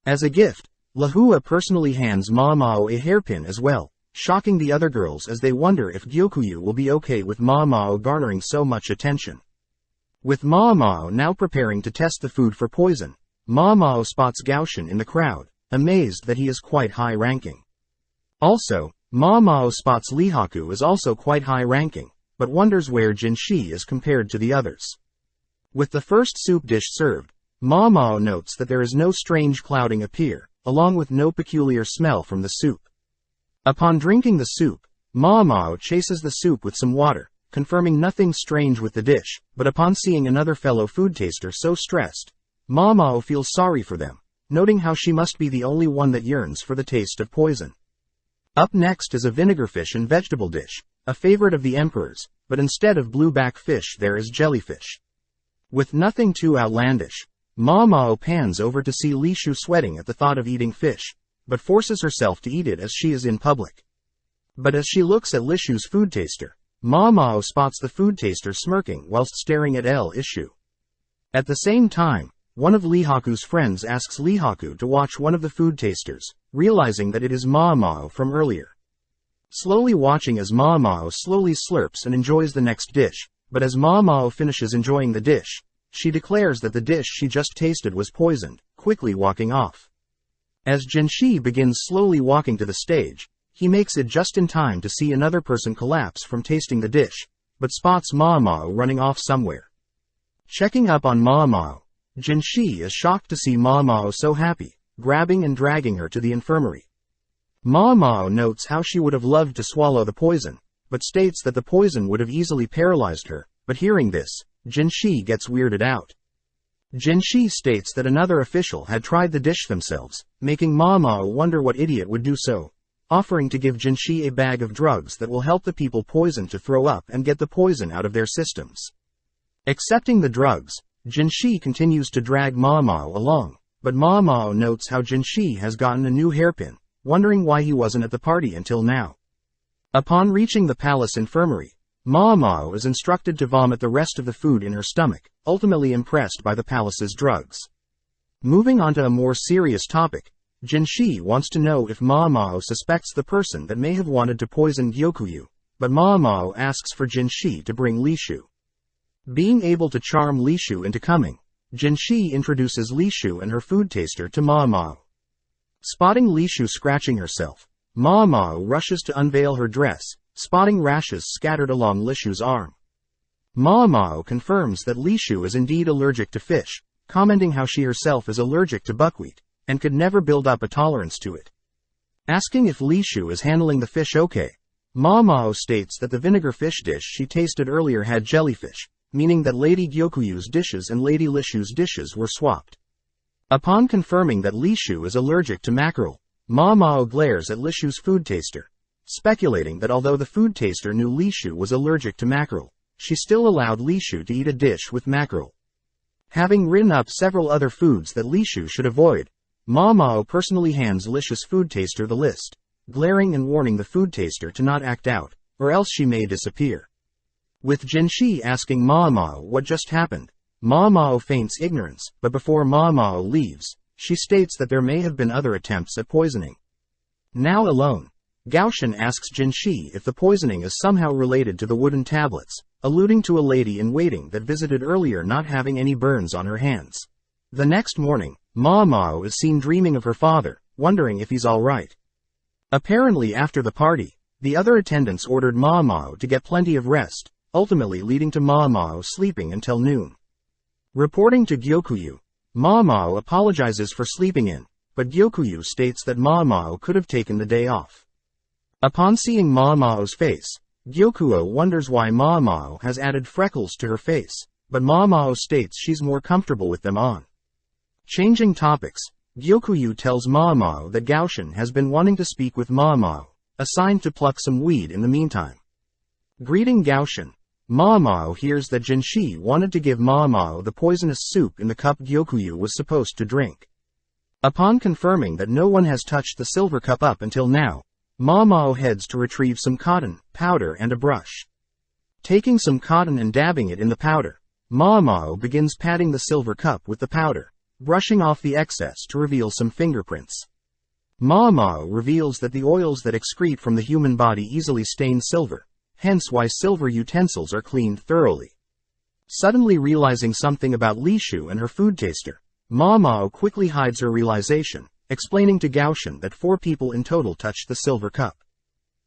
As a gift, Lahua personally hands Ma Mao a hairpin as well, shocking the other girls as they wonder if Gyokuyu will be okay with Ma Mao garnering so much attention. With Ma Mao now preparing to test the food for poison, Ma Mao spots Gaoshan in the crowd, amazed that he is quite high-ranking. Also, Ma Mao spots Lihaku is also quite high-ranking, but wonders where Jinshi is compared to the others. With the first soup dish served, Ma Mao notes that there is no strange clouding appear, along with no peculiar smell from the soup. Upon drinking the soup, Ma Mao chases the soup with some water, confirming nothing strange with the dish, but upon seeing another fellow food taster so stressed, Ma Mao feels sorry for them, noting how she must be the only one that yearns for the taste of poison. Up next is a vinegar fish and vegetable dish, a favorite of the emperor's, but instead of blueback fish there is jellyfish. With nothing too outlandish, Ma Mao pans over to see Li Shu sweating at the thought of eating fish, but forces herself to eat it as she is in public. But as she looks at Li Shu's food taster, Ma Mao spots the food taster smirking whilst staring at Li Shu. At the same time, one of Lihaku's friends asks Lihaku to watch one of the food tasters, realizing that it is Ma Mao from earlier. Slowly watching as Ma Mao slowly slurps and enjoys the next dish, but as Ma Mao finishes enjoying the dish, she declares that the dish she just tasted was poisoned, quickly walking off. As Jinshi begins slowly walking to the stage, he makes it just in time to see another person collapse from tasting the dish, but spots Ma Mao running off somewhere. Checking up on Ma Mao, Jinshi is shocked to see Ma Mao so happy, grabbing and dragging her to the infirmary. Ma Mao notes how she would have loved to swallow the poison, but states that the poison would have easily paralyzed her, but hearing this, Jinshi gets weirded out. Jinshi states that another official had tried the dish themselves, making Ma Mao wonder what idiot would do so, offering to give Jinshi a bag of drugs that will help the people poisoned to throw up and get the poison out of their systems. Accepting the drugs, Jinshi continues to drag Ma Mao along, but Ma Mao notes how Jinshi has gotten a new hairpin, wondering why he wasn't at the party until now. Upon reaching the palace infirmary, Ma Mao is instructed to vomit the rest of the food in her stomach, ultimately impressed by the palace's drugs. Moving on to a more serious topic, Jinshi wants to know if Ma Mao suspects the person that may have wanted to poison Gyokuyu, but Ma Mao asks for Jinshi to bring Li Shu. Being able to charm Li Shu into coming, Jinshi introduces Li Shu and her food taster to Ma Mao. Spotting Li Shu scratching herself, Ma Mao rushes to unveil her dress, spotting rashes scattered along Li Shu's arm. Ma Mao confirms that Li Shu is indeed allergic to fish, commenting how she herself is allergic to buckwheat, and could never build up a tolerance to it. Asking if Li Shu is handling the fish okay, Ma Mao states that the vinegar fish dish she tasted earlier had jellyfish, meaning that Lady Gyokuyu's dishes and Lady Li Shu's dishes were swapped. Upon confirming that Li Shu is allergic to mackerel, Ma Mao glares at Li Shu's food taster, speculating that although the food taster knew Li Shu was allergic to mackerel, she still allowed Li Shu to eat a dish with mackerel. Having written up several other foods that Li Shu should avoid, Ma Mao personally hands Li Shu's food taster the list, glaring and warning the food taster to not act out, or else she may disappear. With Jinshi asking Ma Mao what just happened, Ma Mao feigns ignorance, but before Ma Mao leaves, she states that there may have been other attempts at poisoning. Now alone, Gaoshan asks Jinshi if the poisoning is somehow related to the wooden tablets, alluding to a lady-in-waiting that visited earlier not having any burns on her hands. The next morning, Ma Mao is seen dreaming of her father, wondering if he's alright. Apparently after the party, the other attendants ordered Ma Mao to get plenty of rest, ultimately leading to Ma Mao sleeping until noon. Reporting to Gyokuyu, Ma Mao apologizes for sleeping in, but Gyokuyu states that Ma Mao could have taken the day off. Upon seeing Ma Mao's face, Gyokuyu wonders why Ma Mao has added freckles to her face, but Ma Mao states she's more comfortable with them on. Changing topics, Gyokuyu tells Ma Mao that Gaoshan has been wanting to speak with Ma Mao, assigned to pluck some weed in the meantime. Greeting Gaoshan, Ma Mao hears that Jinshi wanted to give Ma Mao the poisonous soup in the cup Gyokuyu was supposed to drink. Upon confirming that no one has touched the silver cup up until now, Ma Mao heads to retrieve some cotton, powder and a brush. Taking some cotton and dabbing it in the powder, Ma Mao begins patting the silver cup with the powder, brushing off the excess to reveal some fingerprints. Ma Mao reveals that the oils that excrete from the human body easily stain silver, hence why silver utensils are cleaned thoroughly. Suddenly realizing something about Li Shu and her food taster, Ma Mao quickly hides her realization, explaining to Gaoshan that 4 people in total touched the silver cup.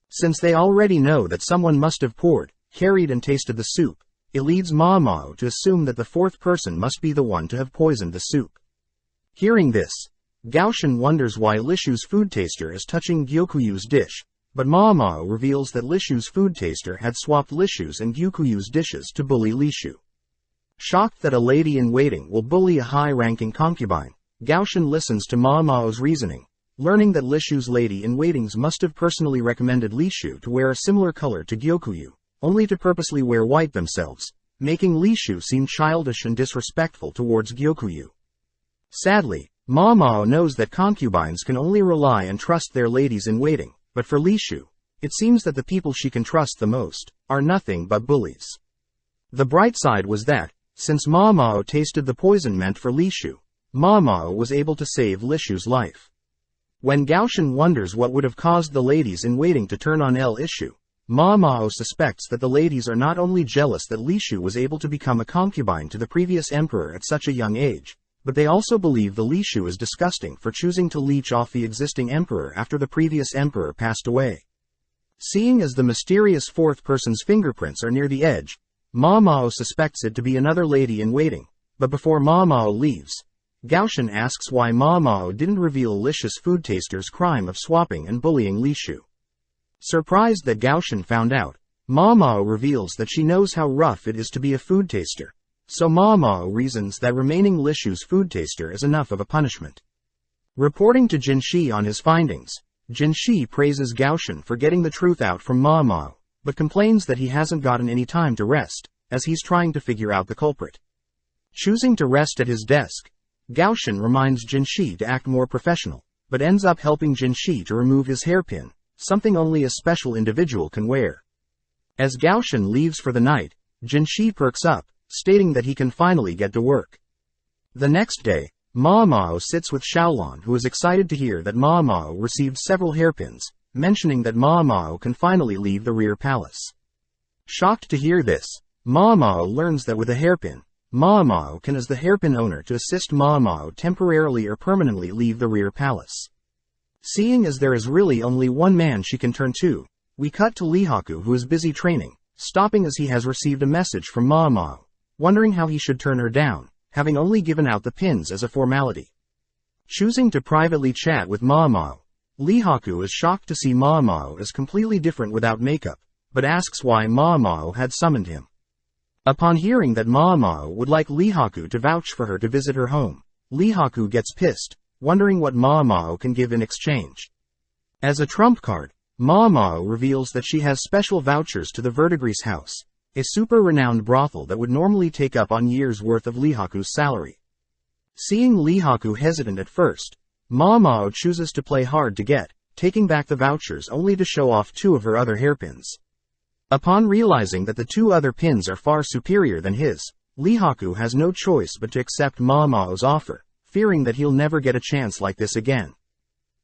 Since they already know that someone must have poured, carried and tasted the soup, it leads Ma Mao to assume that the 4th person must be the one to have poisoned the soup. Hearing this, Gaoshan wonders why Li Shu's food taster is touching Gyokuyu's dish, but Ma Mao reveals that Li Shu's food taster had swapped Li Shu's and Gyokuyu's dishes to bully Li Shu. Shocked that a lady-in-waiting will bully a high-ranking concubine, Gaoshan listens to Ma Mao's reasoning, learning that Li Shu's lady-in-waitings must have personally recommended Li Shu to wear a similar color to Gyokuyu, only to purposely wear white themselves, making Li Shu seem childish and disrespectful towards Gyokuyu. Sadly, Ma Mao knows that concubines can only rely and trust their ladies-in-waiting, but for Li Shu, it seems that the people she can trust the most are nothing but bullies. The bright side was that, since Ma Mao tasted the poison meant for Li Shu, Ma Mao was able to save Li Shu's life. When Gaoshan wonders what would have caused the ladies-in-waiting to turn on Li Shu, Ma Mao suspects that the ladies are not only jealous that Li Shu was able to become a concubine to the previous emperor at such a young age, but they also believe the Li Shu is disgusting for choosing to leech off the existing emperor after the previous emperor passed away. Seeing as the mysterious 4th person's fingerprints are near the edge, Ma Mao suspects it to be another lady-in-waiting, but before Ma Mao leaves, Gaoshan asks why Ma Mao didn't reveal Li Shu's food taster's crime of swapping and bullying Li Shu. Surprised that Gaoshan found out, Ma Mao reveals that she knows how rough it is to be a food taster, so Ma Mao reasons that remaining Li Shu's food taster is enough of a punishment. Reporting to Jinshi on his findings, Jinshi praises Gaoshan for getting the truth out from Ma Mao, but complains that he hasn't gotten any time to rest, as he's trying to figure out the culprit. Choosing to rest at his desk, Gaoshan reminds Jinshi to act more professional, but ends up helping Jinshi to remove his hairpin, something only a special individual can wear. As Gaoshan leaves for the night, Jinshi perks up, stating that he can finally get to work. The next day, Ma Mao sits with Xiaolon, who is excited to hear that Ma Mao received several hairpins, mentioning that Ma Mao can finally leave the rear palace. Shocked to hear this, Ma Mao learns that with a hairpin, Ma Mao can as the hairpin owner to assist Ma Mao temporarily or permanently leave the rear palace. Seeing as there is really only one man she can turn to, we cut to Lihaku, who is busy training, stopping as he has received a message from Ma Mao, wondering how he should turn her down, having only given out the pins as a formality. Choosing to privately chat with Ma Mao, Lihaku is shocked to see Ma Mao is completely different without makeup, but asks why Ma Mao had summoned him. Upon hearing that Ma Mao would like Lihaku to vouch for her to visit her home, Lihaku gets pissed, wondering what Ma Mao can give in exchange. As a trump card, Mao reveals that she has special vouchers to the Verdigris house, a super-renowned brothel that would normally take up on years' worth of Lihaku's salary. Seeing Lihaku hesitant at first, Mao chooses to play hard to get, taking back the vouchers only to show off 2 of her other hairpins. Upon realizing that the 2 other pins are far superior than his, Lihaku has no choice but to accept Mao's offer, fearing that he'll never get a chance like this again.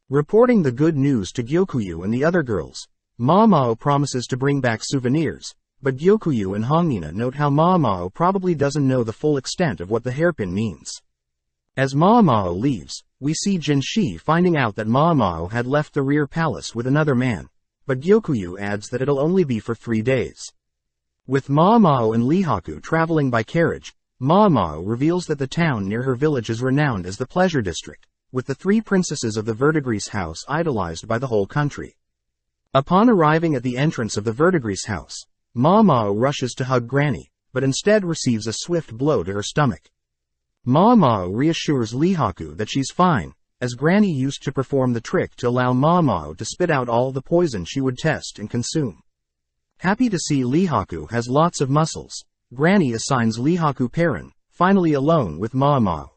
Reporting the good news to Gyokuyu and the other girls, Mao promises to bring back souvenirs, but Gyokuyu and Hongnina note how Mao probably doesn't know the full extent of what the hairpin means. As Mao leaves, we see Jinshi finding out that Mao had left the rear palace with another man, but Gyokuyu adds that it'll only be for 3 days. With Mao and Lihaku traveling by carriage, Mao reveals that the town near her village is renowned as the Pleasure District, with the 3 princesses of the Verdigris house idolized by the whole country. Upon arriving at the entrance of the Verdigris house, Mao rushes to hug Granny, but instead receives a swift blow to her stomach. Mao reassures Lihaku that she's fine, as Granny used to perform the trick to allow Mao to spit out all the poison she would test and consume. Happy to see Lihaku has lots of muscles, Granny assigns Lihaku Perrin, finally alone with Mao.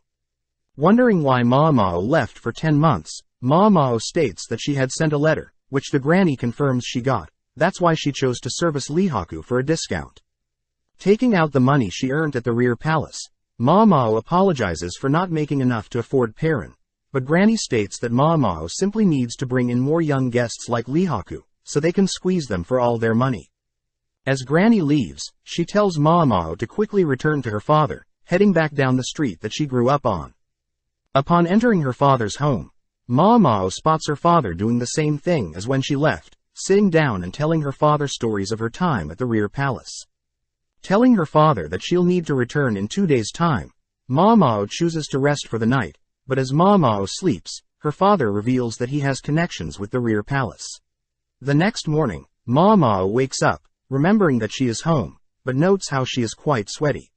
Wondering why Mao left for 10 months, Mao states that she had sent a letter, which the Granny confirms she got. That's why she chose to service Lihaku for a discount. Taking out the money she earned at the rear palace, Mao apologizes for not making enough to afford Perrin, but Granny states that Mao simply needs to bring in more young guests like Lihaku, so they can squeeze them for all their money. As Granny leaves, she tells Mao to quickly return to her father, heading back down the street that she grew up on. Upon entering her father's home, Mao spots her father doing the same thing as when she left, sitting down and telling her father stories of her time at the rear palace. Telling her father that she'll need to return in 2 days' time, Mao chooses to rest for the night, but as Mao sleeps, her father reveals that he has connections with the rear palace. The next morning, Mao wakes up, remembering that she is home, but notes how she is quite sweaty.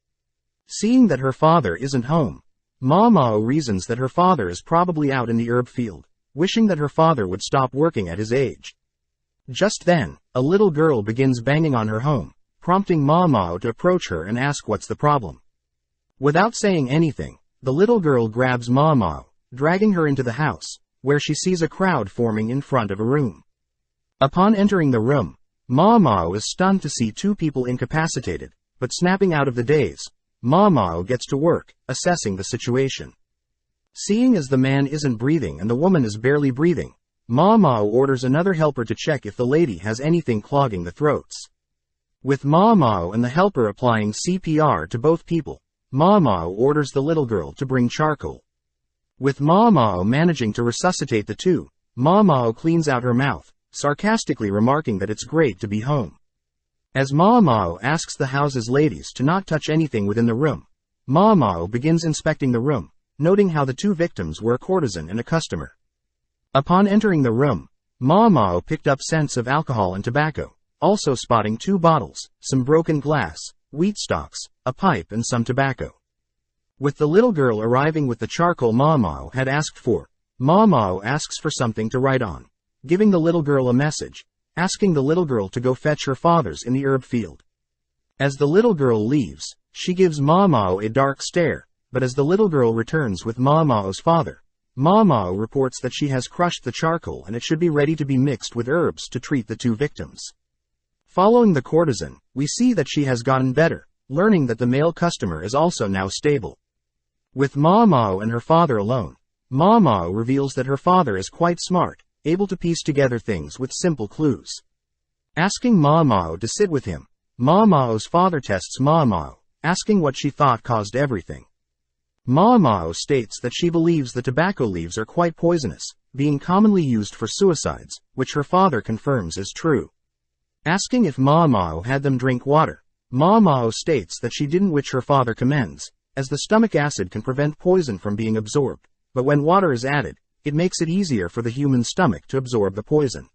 Seeing that her father isn't home, Mao reasons that her father is probably out in the herb field, wishing that her father would stop working at his age. Just then, a little girl begins banging on her home, prompting Mao to approach her and ask what's the problem. Without saying anything, the little girl grabs Mao, dragging her into the house, where she sees a crowd forming in front of a room. Upon entering the room, Mao is stunned to see 2 people incapacitated, but snapping out of the daze, Mao gets to work, assessing the situation. Seeing as the man isn't breathing and the woman is barely breathing, Mao orders another helper to check if the lady has anything clogging the throats. With Mao and the helper applying CPR to both people, Mao orders the little girl to bring charcoal. With Mao managing to resuscitate the 2, Mao cleans out her mouth, sarcastically remarking that it's great to be home. As Mao asks the house's ladies to not touch anything within the room, Mao begins inspecting the room, noting how the 2 victims were a courtesan and a customer. Upon entering the room, Mao picked up scents of alcohol and tobacco, also spotting 2 bottles, some broken glass, wheat stalks, a pipe and some tobacco. With the little girl arriving with the charcoal Mao had asked for, Mao asks for something to write on, giving the little girl a message, asking the little girl to go fetch her father's in the herb field. As the little girl leaves, she gives Mao a dark stare, but as the little girl returns with Mao's father, Mao reports that she has crushed the charcoal and it should be ready to be mixed with herbs to treat the 2 victims. Following the courtesan, we see that she has gotten better, learning that the male customer is also now stable. With Mao and her father alone, Mao reveals that her father is quite smart, able to piece together things with simple clues. Asking Mao to sit with him, Mao's father tests Mao, asking what she thought caused everything. Mao states that she believes the tobacco leaves are quite poisonous, being commonly used for suicides, which her father confirms is true. Asking if Mao had them drink water, Mao states that she didn't, which her father commends, as the stomach acid can prevent poison from being absorbed, but when water is added, it makes it easier for the human stomach to absorb the poison.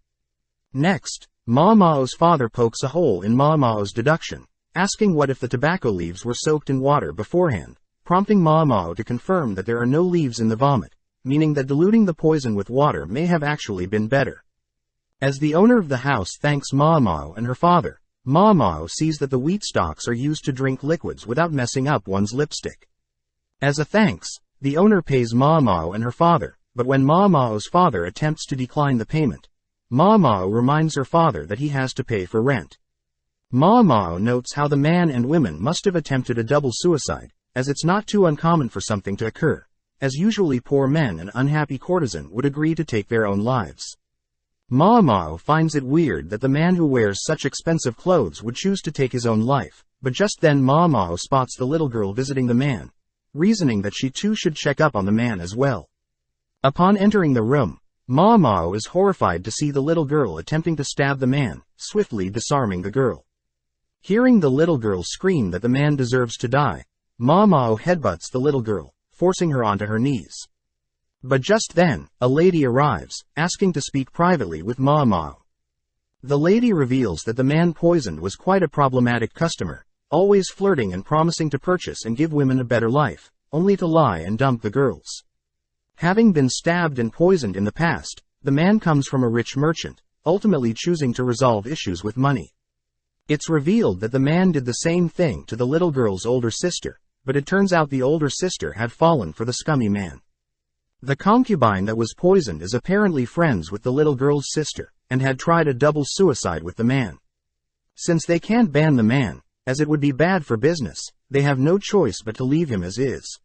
Next, Mao's father pokes a hole in Mao's deduction, asking what if the tobacco leaves were soaked in water beforehand, prompting Mao to confirm that there are no leaves in the vomit, meaning that diluting the poison with water may have actually been better. As the owner of the house thanks Mao and her father, Mao sees that the wheat stalks are used to drink liquids without messing up one's lipstick. As a thanks, the owner pays Mao and her father, but when Mao's father attempts to decline the payment, Mao reminds her father that he has to pay for rent. Mao notes how the man and women must have attempted a double suicide, as it's not too uncommon for something to occur, as usually poor men and unhappy courtesan would agree to take their own lives. Mao finds it weird that the man who wears such expensive clothes would choose to take his own life, but just then Mao spots the little girl visiting the man, reasoning that she too should check up on the man as well. Upon entering the room, Mao is horrified to see the little girl attempting to stab the man, swiftly disarming the girl. Hearing the little girl scream that the man deserves to die, Mao headbutts the little girl, forcing her onto her knees. But just then, a lady arrives, asking to speak privately with Mao. The lady reveals that the man poisoned was quite a problematic customer, always flirting and promising to purchase and give women a better life, only to lie and dump the girls. Having been stabbed and poisoned in the past, the man comes from a rich merchant, ultimately choosing to resolve issues with money. It's revealed that the man did the same thing to the little girl's older sister, but it turns out the older sister had fallen for the scummy man. The concubine that was poisoned is apparently friends with the little girl's sister, and had tried a double suicide with the man. Since they can't ban the man, as it would be bad for business, they have no choice but to leave him as is.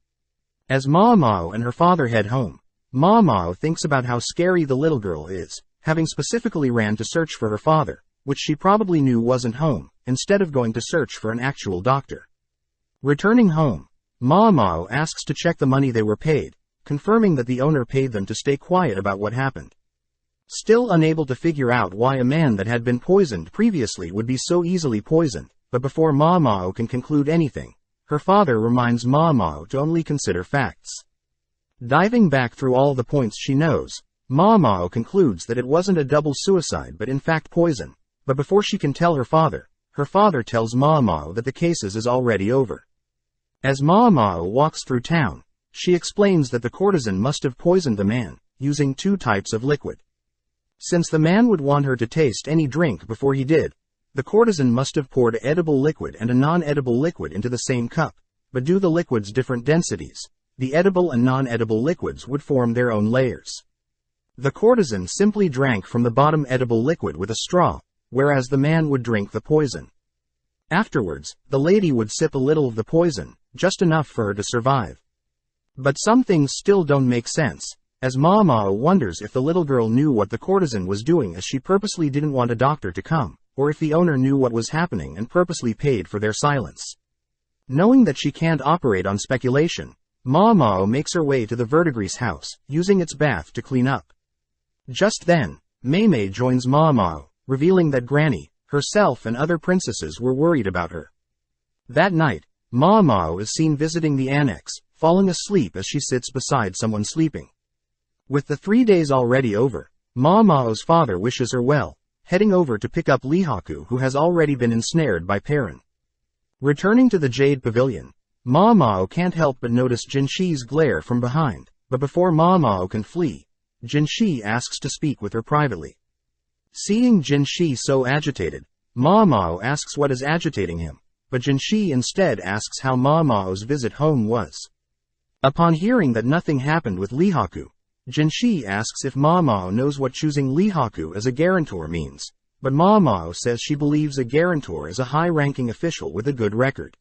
As Mao and her father head home, Mao thinks about how scary the little girl is, having specifically ran to search for her father, which she probably knew wasn't home, instead of going to search for an actual doctor. Returning home, Mao asks to check the money they were paid, confirming that the owner paid them to stay quiet about what happened. Still unable to figure out why a man that had been poisoned previously would be so easily poisoned, but before Mao can conclude anything, her father reminds Mao to only consider facts. Diving back through all the points she knows, Mao concludes that it wasn't a double suicide but in fact poison, but before she can tell her father tells Mao that the case is already over. As Mao walks through town, she explains that the courtesan must have poisoned the man, using 2 types of liquid. Since the man would want her to taste any drink before he did, the courtesan must have poured an edible liquid and a non-edible liquid into the same cup, but due to the liquids' different densities, the edible and non-edible liquids would form their own layers. The courtesan simply drank from the bottom edible liquid with a straw, whereas the man would drink the poison. Afterwards, the lady would sip a little of the poison, just enough for her to survive. But some things still don't make sense, as Mao wonders if the little girl knew what the courtesan was doing as she purposely didn't want a doctor to come, or if the owner knew what was happening and purposely paid for their silence. Knowing that she can't operate on speculation, Mao makes her way to the verdigris house, using its bath to clean up. Just then, Mei joins Mao, revealing that Granny, herself and other princesses were worried about her. That night, Mao is seen visiting the annex, falling asleep as she sits beside someone sleeping. With the 3 days already over, Mao's father wishes her well, heading over to pick up Lihaku who has already been ensnared by Perrin. Returning to the Jade Pavilion, Mao can't help but notice Jinshi's glare from behind, but before Mao can flee, Jinshi asks to speak with her privately. Seeing Jinshi so agitated, Mao asks what is agitating him, but Jinshi instead asks how Mao's visit home was. Upon hearing that nothing happened with Lihaku, Jinshi asks if Mao knows what choosing Lihaku as a guarantor means, but Mao says she believes a guarantor is a high-ranking official with a good record.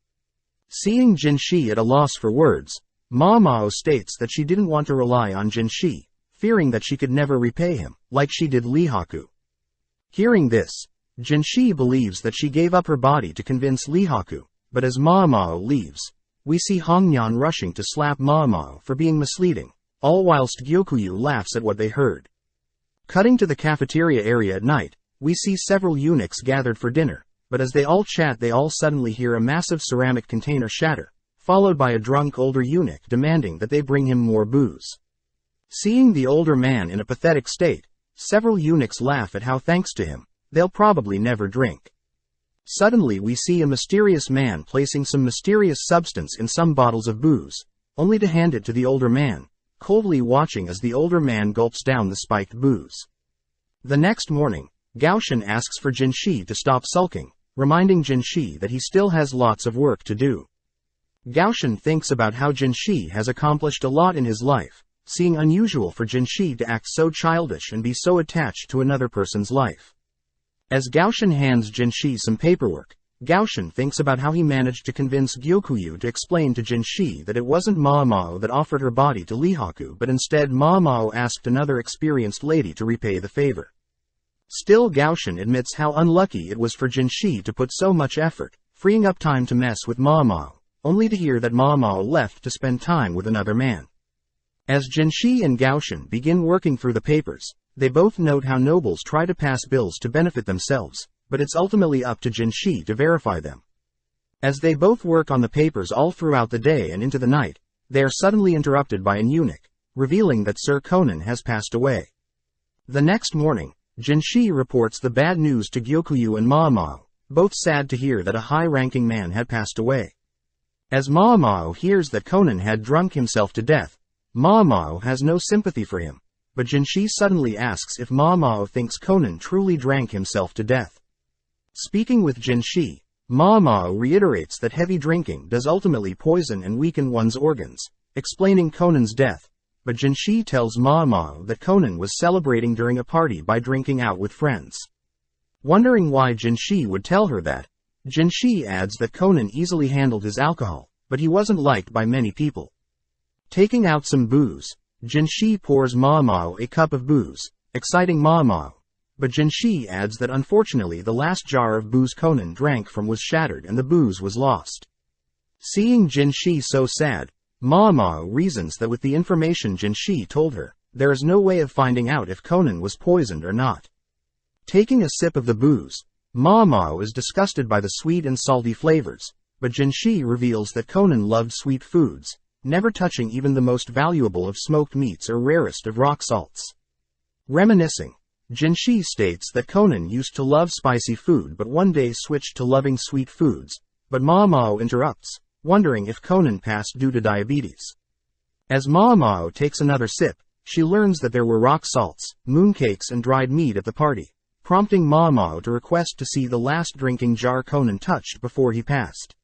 Seeing Jinshi at a loss for words, Mao states that she didn't want to rely on Jinshi, fearing that she could never repay him, like she did Lihaku. Hearing this, Jinshi believes that she gave up her body to convince Lihaku, but as Mao leaves, we see Hongnian rushing to slap Mao for being misleading, all whilst Gyokuyu laughs at what they heard. Cutting to the cafeteria area at night, we see several eunuchs gathered for dinner, but as they all chat they all suddenly hear a massive ceramic container shatter, followed by a drunk older eunuch demanding that they bring him more booze. Seeing the older man in a pathetic state, several eunuchs laugh at how thanks to him, they'll probably never drink. Suddenly we see a mysterious man placing some mysterious substance in some bottles of booze, only to hand it to the older man, coldly watching as the older man gulps down the spiked booze. The next morning, Gaoshan asks for Jinshi to stop sulking, reminding Jinshi that he still has lots of work to do. Gaoshan thinks about how Jinshi has accomplished a lot in his life, seeing unusual for Jinshi to act so childish and be so attached to another person's life. As Gaoshan hands Jinshi some paperwork, Gaoshan thinks about how he managed to convince Gyokuyu to explain to Jinshi that it wasn't Maamao that offered her body to Lihaku but instead Maamao asked another experienced lady to repay the favor. Still, Gaoshan admits how unlucky it was for Jinshi to put so much effort, freeing up time to mess with Maamao, only to hear that Maamao left to spend time with another man. As Jinshi and Gaoshan begin working through the papers, they both note how nobles try to pass bills to benefit themselves, but it's ultimately up to Jinshi to verify them. As they both work on the papers all throughout the day and into the night, they are suddenly interrupted by an eunuch, revealing that Sir Conan has passed away. The next morning, Jinshi reports the bad news to Gyokuyu and Maamao, both sad to hear that a high-ranking man had passed away. As Maamao hears that Conan had drunk himself to death, Maamao has no sympathy for him, but Jinshi suddenly asks if Maamao thinks Conan truly drank himself to death. Speaking with Jinshi, Maamao reiterates that heavy drinking does ultimately poison and weaken one's organs, explaining Conan's death, but Jinshi tells Maamao that Conan was celebrating during a party by drinking out with friends. Wondering why Jinshi would tell her that, Jinshi adds that Conan easily handled his alcohol, but he wasn't liked by many people. Taking out some booze, Jinshi pours Maamao a cup of booze, exciting Maamao. But Jinshi adds that unfortunately the last jar of booze Conan drank from was shattered and the booze was lost. Seeing Jinshi so sad, Maamao reasons that with the information Jinshi told her, there is no way of finding out if Conan was poisoned or not. Taking a sip of the booze, Maamao is disgusted by the sweet and salty flavors, but Jinshi reveals that Conan loved sweet foods, never touching even the most valuable of smoked meats or rarest of rock salts. Reminiscing, Jinshi states that Conan used to love spicy food but one day switched to loving sweet foods, but Maamao interrupts, wondering if Conan passed due to diabetes. As Maamao takes another sip, she learns that there were rock salts, mooncakes and dried meat at the party, prompting Maamao to request to see the last drinking jar Conan touched before he passed.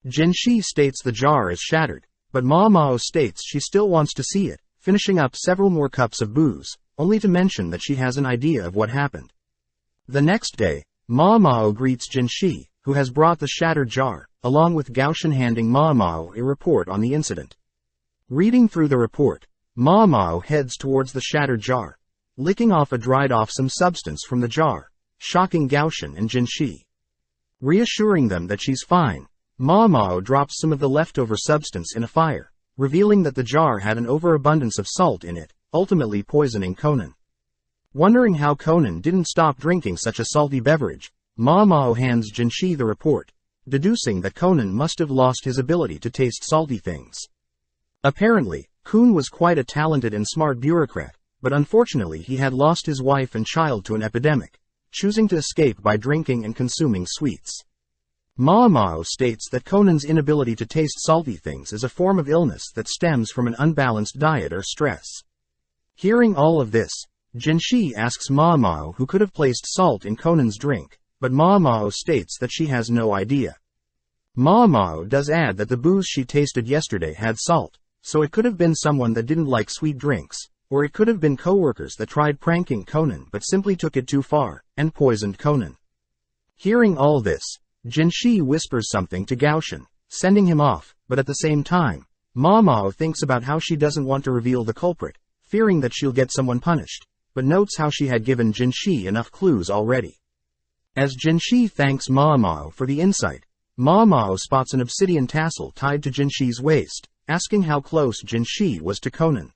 Jinshi states the jar is shattered, but Maamao states she still wants to see it, finishing up several more cups of booze, only to mention that she has an idea of what happened. The next day, Maamao greets Jinshi, who has brought the shattered jar, along with Gaoshan handing Maamao a report on the incident. Reading through the report, Maamao heads towards the shattered jar, licking off some substance from the jar, shocking Gaoshan and Jinshi. Reassuring them that she's fine, Maamao drops some of the leftover substance in a fire, revealing that the jar had an overabundance of salt in it, ultimately poisoning Conan. Wondering how Conan didn't stop drinking such a salty beverage, Maamao hands Jinshi the report, deducing that Conan must have lost his ability to taste salty things. Apparently, Kun was quite a talented and smart bureaucrat, but unfortunately he had lost his wife and child to an epidemic, choosing to escape by drinking and consuming sweets. Maamao states that Conan's inability to taste salty things is a form of illness that stems from an unbalanced diet or stress. Hearing all of this, Jinshi asks Maamao who could have placed salt in Conan's drink, but Maamao states that she has no idea. Maamao does add that the booze she tasted yesterday had salt, so it could have been someone that didn't like sweet drinks, or it could have been co-workers that tried pranking Conan but simply took it too far, and poisoned Conan. Hearing all this, Jinshi whispers something to Gaoshan, sending him off, but at the same time, Maamao thinks about how she doesn't want to reveal the culprit, fearing that she'll get someone punished, but notes how she had given Jinshi enough clues already. As Jinshi thanks Maamao for the insight, Maamao spots an obsidian tassel tied to Jinshi's waist, asking how close Jinshi was to Conan.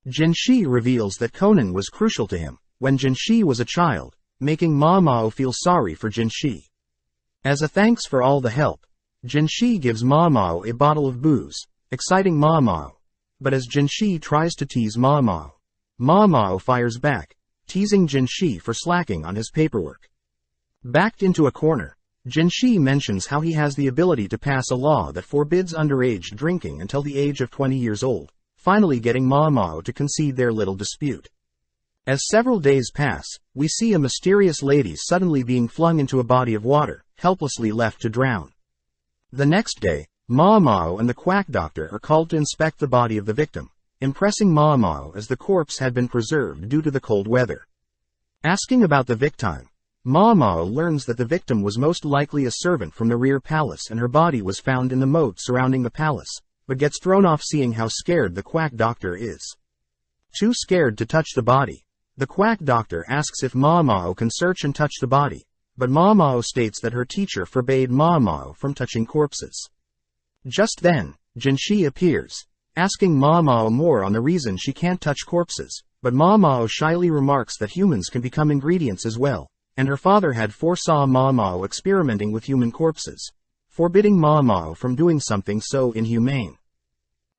Jinshi reveals that Conan was crucial to him when Jinshi was a child, making Maamao feel sorry for Jinshi. As a thanks for all the help, Jinshi gives Maamao a bottle of booze, exciting Maamao. But as Jinshi tries to tease Maamao, Maamao fires back, teasing Jinshi for slacking on his paperwork. Backed into a corner, Jinshi mentions how he has the ability to pass a law that forbids underage drinking until the age of 20 years old, finally getting Maamao to concede their little dispute. As several days pass, we see a mysterious lady suddenly being flung into a body of water, helplessly left to drown. The next day, Mao and the quack doctor are called to inspect the body of the victim, impressing Mao as the corpse had been preserved due to the cold weather. Asking about the victim, Mao learns that the victim was most likely a servant from the rear palace and her body was found in the moat surrounding the palace, but gets thrown off seeing how scared the quack doctor is. Too scared to touch the body, the quack doctor asks if Mao can search and touch the body, but Mao states that her teacher forbade Mao from touching corpses. Just then, Jinshi appears, asking Mao more on the reason she can't touch corpses, but Mao shyly remarks that humans can become ingredients as well, and her father had foresaw Mao experimenting with human corpses, forbidding Mao from doing something so inhumane.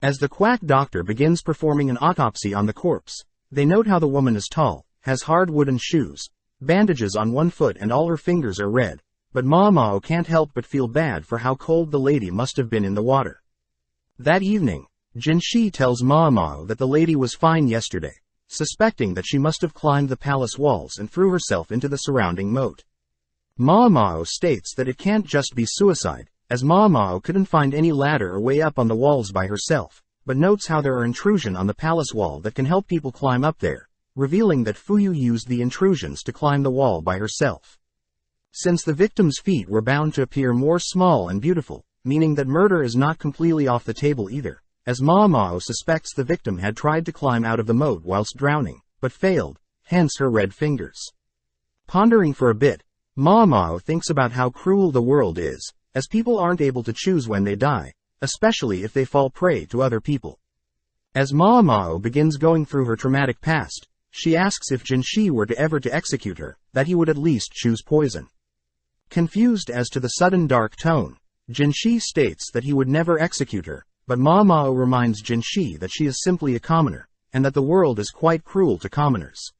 As the quack doctor begins performing an autopsy on the corpse, they note how the woman is tall, has hard wooden shoes, bandages on one foot and all her fingers are red, but Mao can't help but feel bad for how cold the lady must have been in the water. That evening, Jinshi tells Mao that the lady was fine yesterday, suspecting that she must have climbed the palace walls and threw herself into the surrounding moat. Mao states that it can't just be suicide, as Mao couldn't find any ladder or way up on the walls by herself, but notes how there are intrusion on the palace wall that can help people climb up there, revealing that Fuyu used the intrusions to climb the wall by herself. Since the victim's feet were bound to appear more small and beautiful, meaning that murder is not completely off the table either, as Mao suspects the victim had tried to climb out of the moat whilst drowning, but failed, hence her red fingers. Pondering for a bit, Mao thinks about how cruel the world is, as people aren't able to choose when they die, especially if they fall prey to other people. As Mao begins going through her traumatic past, she asks if Jinshi were to ever to execute her, that he would at least choose poison. Confused as to the sudden dark tone, Jinshi states that he would never execute her, but Mao reminds Jinshi that she is simply a commoner, and that the world is quite cruel to commoners.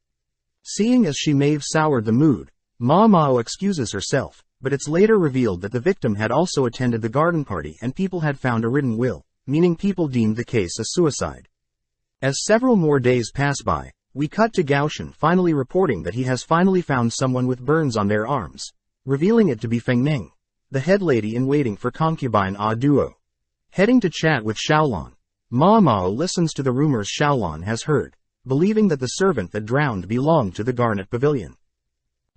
Seeing as she may have soured the mood, Mao excuses herself, but it's later revealed that the victim had also attended the garden party and people had found a written will, meaning people deemed the case a suicide. As several more days pass by, we cut to Gaoshan finally reporting that he has finally found someone with burns on their arms, revealing it to be Fengming, the head lady in waiting for concubine Ah Duo. Heading to chat with Xiaolon, Mao listens to the rumors Xiaolon has heard, believing that the servant that drowned belonged to the Garnet Pavilion.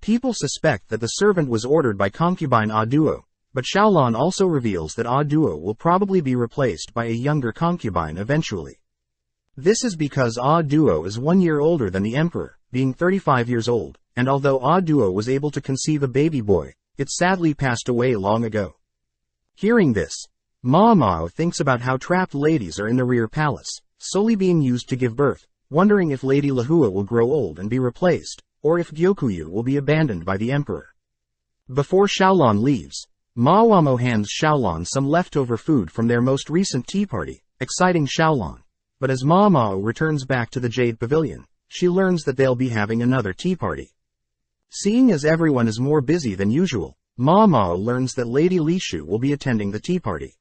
People suspect that the servant was ordered by concubine Ah Duo, but Xiaolon also reveals that Ah Duo will probably be replaced by a younger concubine eventually. This is because Ah Duo is 1 year older than the emperor, being 35 years old, and although Ah Duo was able to conceive a baby boy, it sadly passed away long ago. Hearing this, Mao thinks about how trapped ladies are in the rear palace, solely being used to give birth, wondering if Lady Lahua will grow old and be replaced, or if Gyokuyu will be abandoned by the emperor. Before Xiaolon leaves, Mao hands Xiaolon some leftover food from their most recent tea party, exciting Xiaolon. But as Mao returns back to the Jade Pavilion, she learns that they'll be having another tea party. Seeing as everyone is more busy than usual, Mao learns that Lady Lishu will be attending the tea party.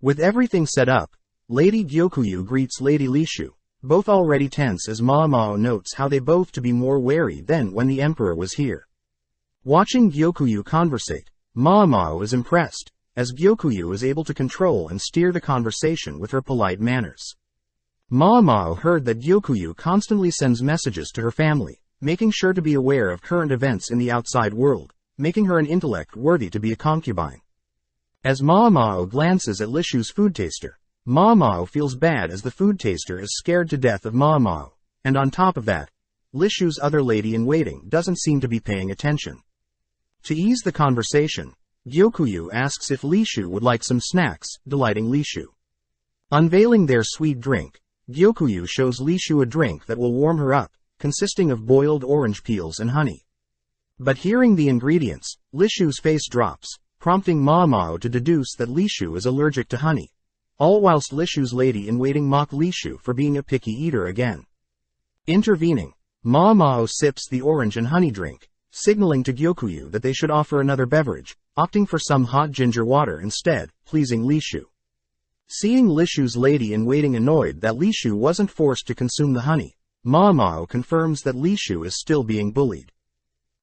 With everything set up, Lady Gyokuyu greets Lady Lishu, both already tense as Mao notes how they both to be more wary than when the emperor was here. Watching Gyokuyu conversate, Mao is impressed, as Gyokuyu is able to control and steer the conversation with her polite manners. Mao heard that Gyokuyu constantly sends messages to her family, making sure to be aware of current events in the outside world, making her an intellect worthy to be a concubine. As Mao glances at Lishu's food taster, Mao feels bad as the food taster is scared to death of Mao, and on top of that, Lishu's other lady-in-waiting doesn't seem to be paying attention. To ease the conversation, Gyokuyu asks if Lishu would like some snacks, delighting Lishu. Unveiling their sweet drink, Gyokuyu shows Lishu a drink that will warm her up, consisting of boiled orange peels and honey. But hearing the ingredients, Lishu's face drops, prompting Mao to deduce that Lishu is allergic to honey, all whilst Lishu's lady-in-waiting mock Lishu for being a picky eater again. Intervening, Mao sips the orange and honey drink, signaling to Gyokuyu that they should offer another beverage, opting for some hot ginger water instead, pleasing Lishu. Seeing Lishu's lady-in-waiting annoyed that Lishu wasn't forced to consume the honey, Ma Mao confirms that Li Shu is still being bullied.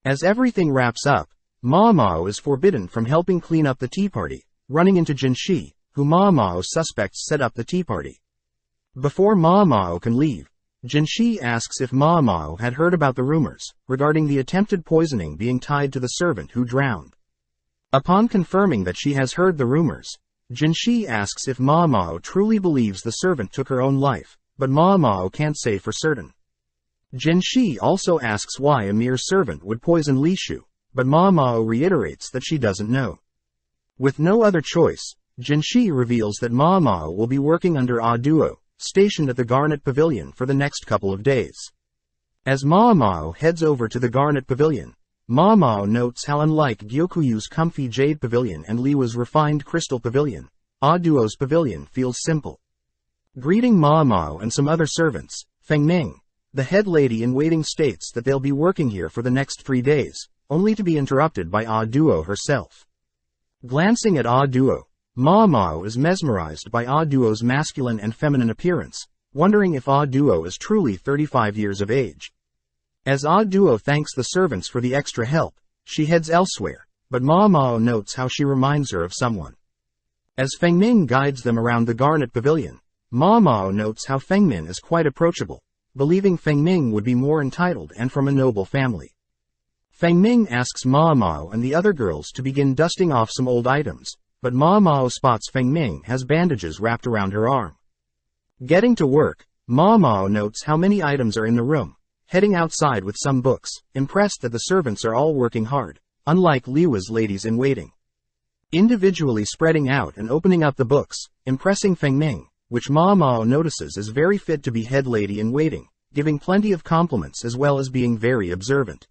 As everything wraps up, Ma Mao is forbidden from helping clean up the tea party, running into Jinshi, who Ma Mao suspects set up the tea party. Before Ma Mao can leave, Jinshi asks if Ma Mao had heard about the rumors regarding the attempted poisoning being tied to the servant who drowned. Upon confirming that she has heard the rumors, Jinshi asks if Ma Mao truly believes the servant took her own life, but Ma Mao can't say for certain. Jinshi also asks why a mere servant would poison Li Shu, but Ma Mao reiterates that she doesn't know. With no other choice, Jinshi reveals that Ma Mao will be working under A Duo, stationed at the Garnet Pavilion for the next couple of days. As Ma Mao heads over to the Garnet Pavilion, Ma Mao notes how unlike Gyokuyu's comfy jade pavilion and Liwa's refined crystal pavilion, A Duo's pavilion feels simple. Greeting Ma Mao and some other servants, Feng Ming, the head lady in waiting, states that they'll be working here for the next 3 days, only to be interrupted by A Duo herself. Glancing at A Duo, Ma Mao is mesmerized by A Duo's masculine and feminine appearance, wondering if A Duo is truly 35 years of age. As A Duo thanks the servants for the extra help, she heads elsewhere, but Ma Mao notes how she reminds her of someone. As Feng Ming guides them around the Garnet Pavilion, Ma Mao notes how Feng Min is quite approachable, believing Feng Ming would be more entitled and from a noble family. Feng Ming asks Ma Mao and the other girls to begin dusting off some old items, but Ma Mao spots Feng Ming has bandages wrapped around her arm. Getting to work, Ma Mao notes how many items are in the room, heading outside with some books, impressed that the servants are all working hard, unlike Liwa's ladies-in-waiting. Individually spreading out and opening up the books, impressing Feng Ming, which Ma Mao notices is very fit to be head lady-in-waiting, giving plenty of compliments as well as being very observant.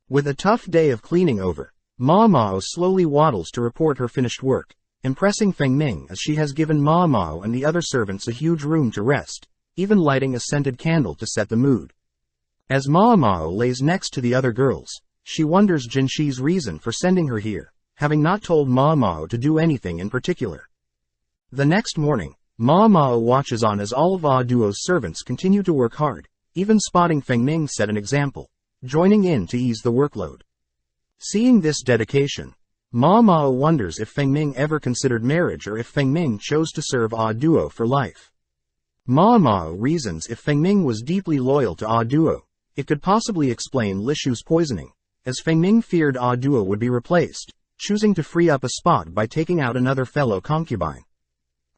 With a tough day of cleaning over, Ma Mao slowly waddles to report her finished work, impressing Feng Ming as she has given Ma Mao and the other servants a huge room to rest, even lighting a scented candle to set the mood. As Ma Mao lays next to the other girls, she wonders Jinshi's reason for sending her here, having not told Ma Mao to do anything in particular. The next morning, Ma Mao watches on as all of A Duo's servants continue to work hard, even spotting Feng Ming set an example, joining in to ease the workload. Seeing this dedication, Ma Mao wonders if Feng Ming ever considered marriage or if Feng Ming chose to serve A Duo for life. Ma Mao reasons if Feng Ming was deeply loyal to A Duo, it could possibly explain Li Shu's poisoning, as Feng Ming feared A Duo would be replaced, choosing to free up a spot by taking out another fellow concubine.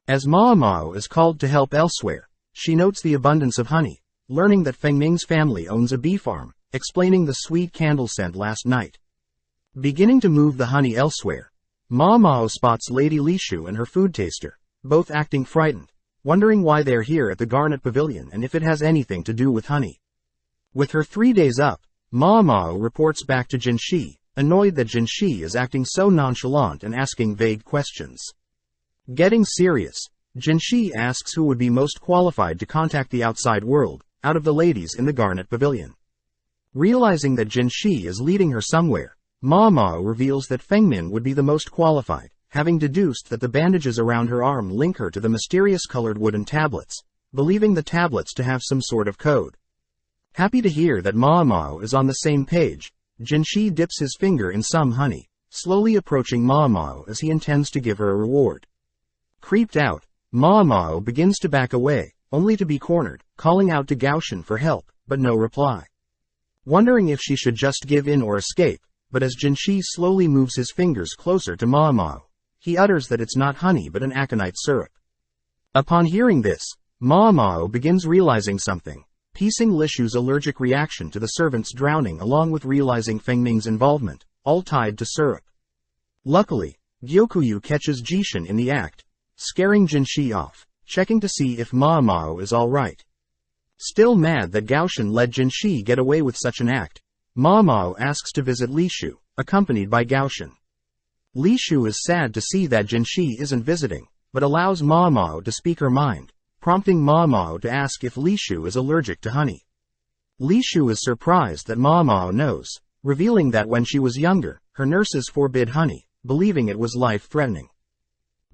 As Ma Mao is called to help elsewhere, she notes the abundance of honey, learning that Feng Ming's family owns a bee farm, explaining the sweet candle scent last night. Beginning to move the honey elsewhere, Ma Mao spots Lady Li Shu and her food taster, both acting frightened, wondering why they're here at the Garnet Pavilion and if it has anything to do with honey. With her 3 days up, Ma Mao reports back to Jinshi, annoyed that Jinshi is acting so nonchalant and asking vague questions. Getting serious, Jinshi asks who would be most qualified to contact the outside world, out of the ladies in the Garnet Pavilion. Realizing that Jinshi is leading her somewhere, Ma Mao reveals that Feng Min would be the most qualified, having deduced that the bandages around her arm link her to the mysterious colored wooden tablets, believing the tablets to have some sort of code. Happy to hear that Ma Mao is on the same page, Jinshi dips his finger in some honey, slowly approaching Ma Mao as he intends to give her a reward. Creeped out, Ma Mao begins to back away, only to be cornered, calling out to Gaoshan for help, but no reply. Wondering if she should just give in or escape, but as Jinshi slowly moves his fingers closer to Ma Mao, he utters that it's not honey but an aconite syrup. Upon hearing this, Ma Mao begins realizing something, piecing Li Shu's allergic reaction to the servants drowning along with realizing Feng Ming's involvement, all tied to syrup. Luckily, Gyokuyu catches Jishin in the act, scaring Jinshi off, checking to see if Ma Mao is alright. Still mad that Gaoshan let Jinshi get away with such an act, Ma Mao asks to visit Li Shu, accompanied by Gaoshan. Li Shu is sad to see that Jinshi isn't visiting, but allows Ma Mao to speak her mind, prompting Ma Mao to ask if Li Shu is allergic to honey. Li Shu is surprised that Ma Mao knows, revealing that when she was younger, her nurses forbid honey, believing it was life-threatening.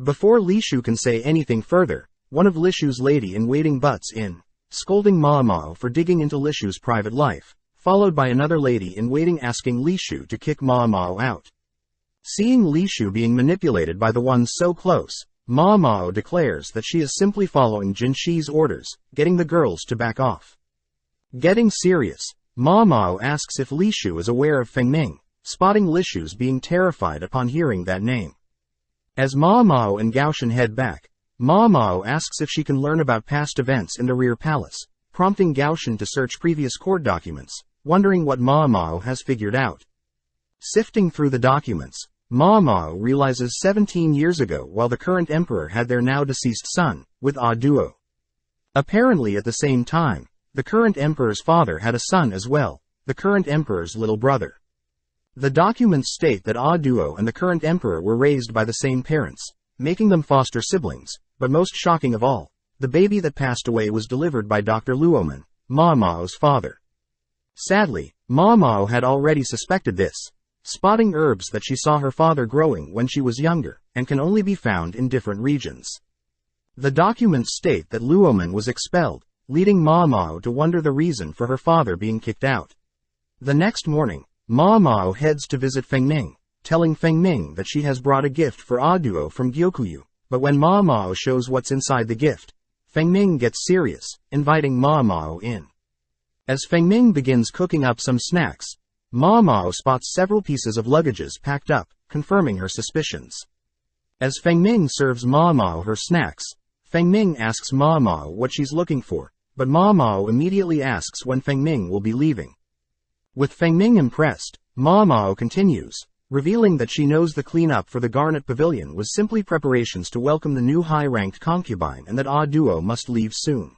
Before Li Shu can say anything further, one of Li Shu's lady-in-waiting butts in, scolding Ma Mao for digging into Li Shu's private life, followed by another lady-in-waiting asking Li Shu to kick Ma Mao out. Seeing Li Shu being manipulated by the ones so close, Ma Mao declares that she is simply following Jin Shi's orders, getting the girls to back off. Getting serious, Ma Mao asks if Li Shu is aware of Feng Ming, spotting Li Shu's being terrified upon hearing that name. As Ma Mao and Gaoshan head back, Ma Mao asks if she can learn about past events in the rear palace, prompting Gaoshan to search previous court documents, wondering what Ma Mao has figured out. Sifting through the documents, Ma Mao realizes 17 years ago while the current emperor had their now deceased son, with Ah Duo. Apparently at the same time, the current emperor's father had a son as well, the current emperor's little brother. The documents state that Ah Duo and the current emperor were raised by the same parents, making them foster siblings, but most shocking of all, the baby that passed away was delivered by Dr. Luoman, Ma Mao's father. Sadly, Ma Mao had already suspected this, spotting herbs that she saw her father growing when she was younger, and can only be found in different regions. The documents state that Luoman was expelled, leading Ma Mao to wonder the reason for her father being kicked out. The next morning, Ma Mao heads to visit Feng Ming, telling Feng Ming that she has brought a gift for Ah Duo from Gyokuyu, but when Ma Mao shows what's inside the gift, Feng Ming gets serious, inviting Ma Mao in. As Feng Ming begins cooking up some snacks, Ma Mao spots several pieces of luggages packed up, confirming her suspicions. As Feng Ming serves Ma Mao her snacks, Feng Ming asks Ma Mao what she's looking for, but Ma Mao immediately asks when Feng Ming will be leaving. With Feng Ming impressed, Ma Mao continues, revealing that she knows the cleanup for the Garnet Pavilion was simply preparations to welcome the new high-ranked concubine and that Ah Duo must leave soon.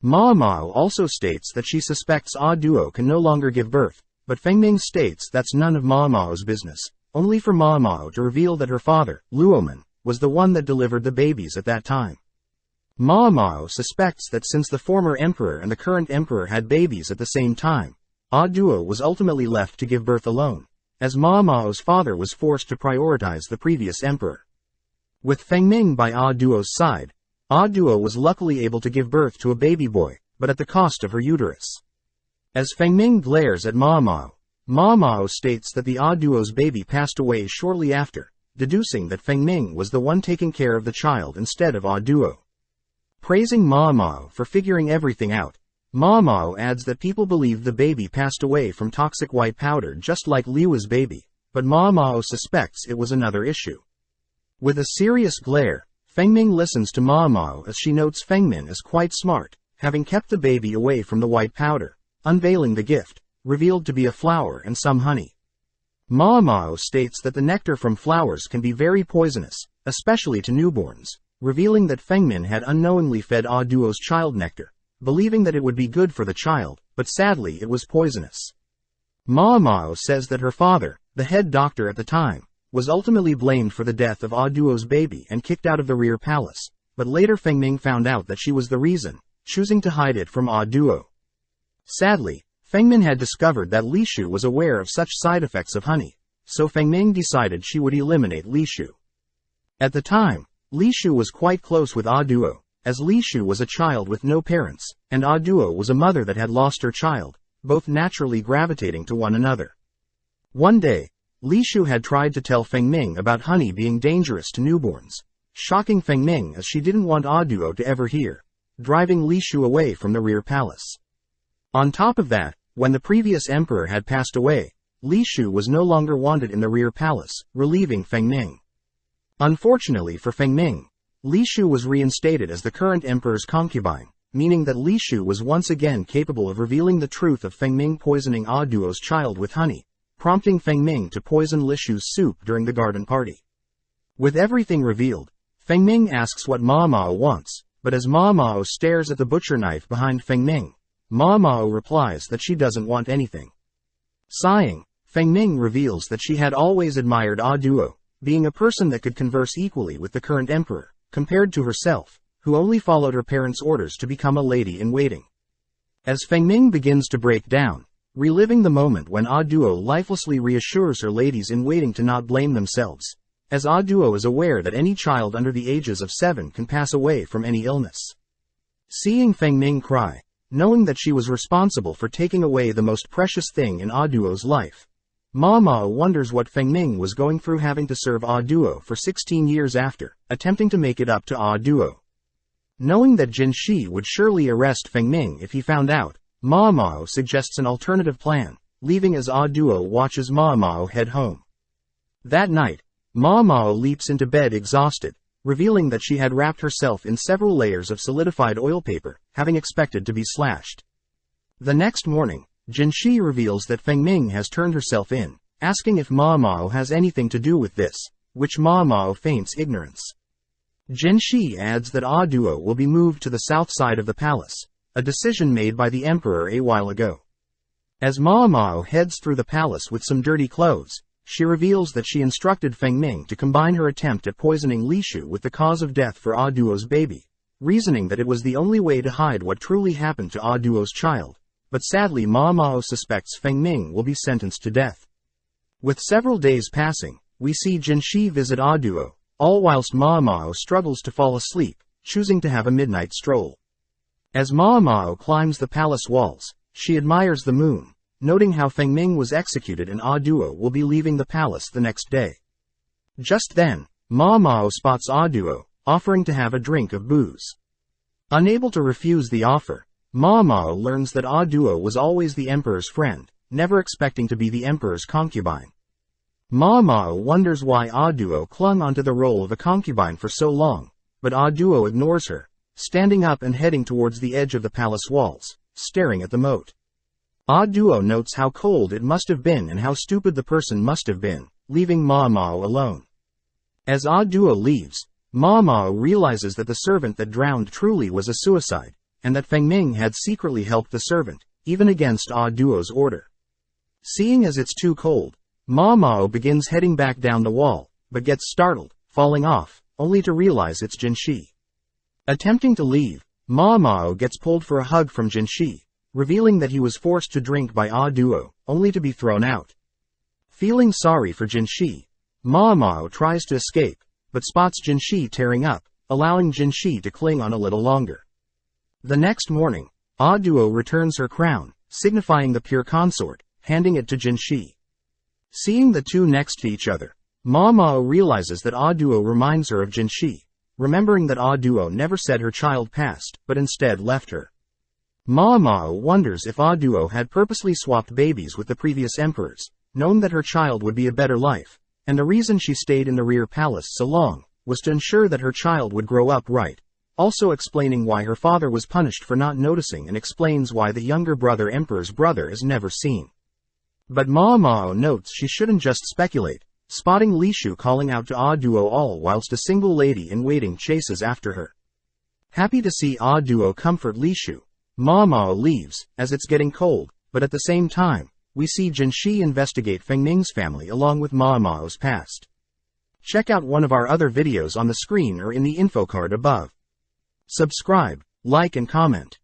Ma Mao also states that she suspects Ah Duo can no longer give birth, but Feng Ming states that's none of Ma Mao's business, only for Ma Mao to reveal that her father, Luoman, was the one that delivered the babies at that time. Ma Mao suspects that since the former emperor and the current emperor had babies at the same time, Ah Duo was ultimately left to give birth alone, as Ma Mao's father was forced to prioritize the previous emperor. With Feng Ming by Ah Duo's side, Ah Duo was luckily able to give birth to a baby boy, but at the cost of her uterus. As Feng Ming glares at Ma Mao states that the Ah Duo's baby passed away shortly after, deducing that Feng Ming was the one taking care of the child instead of Ah Duo. Praising Ma Mao for figuring everything out, Ma Mao adds that people believe the baby passed away from toxic white powder just like Liu's baby, but Ma Mao suspects it was another issue. With a serious glare, Feng Ming listens to Ma Mao as she notes Feng Min is quite smart, having kept the baby away from the white powder, unveiling the gift, revealed to be a flower and some honey. Ma Mao states that the nectar from flowers can be very poisonous, especially to newborns, revealing that Feng Min had unknowingly fed Ah Duo's child nectar, believing that it would be good for the child, but sadly it was poisonous. Ma Mao says that her father, the head doctor at the time, was ultimately blamed for the death of Ah Duo's baby and kicked out of the rear palace, but later Feng Ming found out that she was the reason, choosing to hide it from Ah Duo. Sadly, Feng Min had discovered that Li Shu was aware of such side effects of honey, so Feng Ming decided she would eliminate Li Shu. At the time, Li Shu was quite close with Ah Duo, as Li Shu was a child with no parents, and Ah Duo was a mother that had lost her child, both naturally gravitating to one another. One day, Li Shu had tried to tell Feng Ming about honey being dangerous to newborns, shocking Feng Ming as she didn't want Ah Duo to ever hear, driving Li Shu away from the rear palace. On top of that, when the previous emperor had passed away, Li Shu was no longer wanted in the rear palace, relieving Feng Ming. Unfortunately for Feng Ming, Li Shu was reinstated as the current emperor's concubine, meaning that Li Shu was once again capable of revealing the truth of Feng Ming poisoning Ah Duo's child with honey, prompting Feng Ming to poison Li Shu's soup during the garden party. With everything revealed, Feng Ming asks what Ma Mao wants, but as Ma Mao stares at the butcher knife behind Feng Ming, Ma Mao replies that she doesn't want anything. Sighing, Feng Ming reveals that she had always admired Ah Duo, being a person that could converse equally with the current emperor, compared to herself, who only followed her parents' orders to become a lady-in-waiting. As Feng Ming begins to break down, reliving the moment when Ah Duo lifelessly reassures her ladies-in-waiting to not blame themselves, as Ah Duo is aware that any child under the ages of 7 can pass away from any illness. Seeing Feng Ming cry, knowing that she was responsible for taking away the most precious thing in Ah Duo's life, Ma Mao wonders what Feng Ming was going through having to serve Ah Duo for 16 years after, attempting to make it up to Ah Duo. Knowing that Jin Shi would surely arrest Feng Ming if he found out, Ma Mao suggests an alternative plan, leaving as Ah Duo watches Ma Mao head home. That night, Ma Mao leaps into bed exhausted, revealing that she had wrapped herself in several layers of solidified oil paper, having expected to be slashed. The next morning, Jin Shi reveals that Feng Ming has turned herself in, asking if Ma Mao has anything to do with this, which Ma Mao feigns ignorance. Jin Shi adds that Ah Duo will be moved to the south side of the palace, a decision made by the emperor a while ago. As Ma Mao heads through the palace with some dirty clothes, she reveals that she instructed Feng Ming to combine her attempt at poisoning Li Shu with the cause of death for Ah Duo's baby, reasoning that it was the only way to hide what truly happened to Ah Duo's child, but sadly Ma Mao suspects Feng Ming will be sentenced to death. With several days passing, we see Jin Shi visit Ah Duo, all whilst Ma Mao struggles to fall asleep, choosing to have a midnight stroll. As Ma Mao climbs the palace walls, she admires the moon, noting how Feng Ming was executed and Ah Duo will be leaving the palace the next day. Just then, Ma Mao spots Ah Duo, offering to have a drink of booze. Unable to refuse the offer, Ma Mao learns that Ah Duo was always the emperor's friend, never expecting to be the emperor's concubine. Ma Mao wonders why Ah Duo clung onto the role of a concubine for so long, but Ah Duo ignores her, standing up and heading towards the edge of the palace walls, staring at the moat. Ah Duo notes how cold it must have been and how stupid the person must have been, leaving Ma Mao alone. As Ah Duo leaves, Ma Mao realizes that the servant that drowned truly was a suicide, and that Feng Ming had secretly helped the servant, even against Ah Duo's order. Seeing as it's too cold, Ma Mao begins heading back down the wall, but gets startled, falling off, only to realize it's Jin Shi. Attempting to leave, Ma Mao gets pulled for a hug from Jin Shi, revealing that he was forced to drink by Ah Duo, only to be thrown out. Feeling sorry for Jin Shi, Ma Mao tries to escape, but spots Jin Shi tearing up, allowing Jin Shi to cling on a little longer. The next morning, Ah Duo returns her crown, signifying the pure consort, handing it to Jin Shi. Seeing the two next to each other, Ma Mao realizes that Ah Duo reminds her of Jin Shi, remembering that Ah Duo never said her child passed, but instead left her. Ma Mao wonders if Ah Duo had purposely swapped babies with the previous emperors, known that her child would be a better life, and the reason she stayed in the rear palace so long was to ensure that her child would grow up right, also explaining why her father was punished for not noticing and explains why the younger brother emperor's brother is never seen. But Ma Mao notes she shouldn't just speculate, spotting Li Shu calling out to Ah Duo all whilst a single lady in waiting chases after her. Happy to see Ah Duo comfort Li Shu, Ma Mao leaves, as it's getting cold, but at the same time, we see Jin Shi investigate Feng Ming's family along with Ma Mao's past. Check out one of our other videos on the screen or in the info card above. Subscribe, like and comment.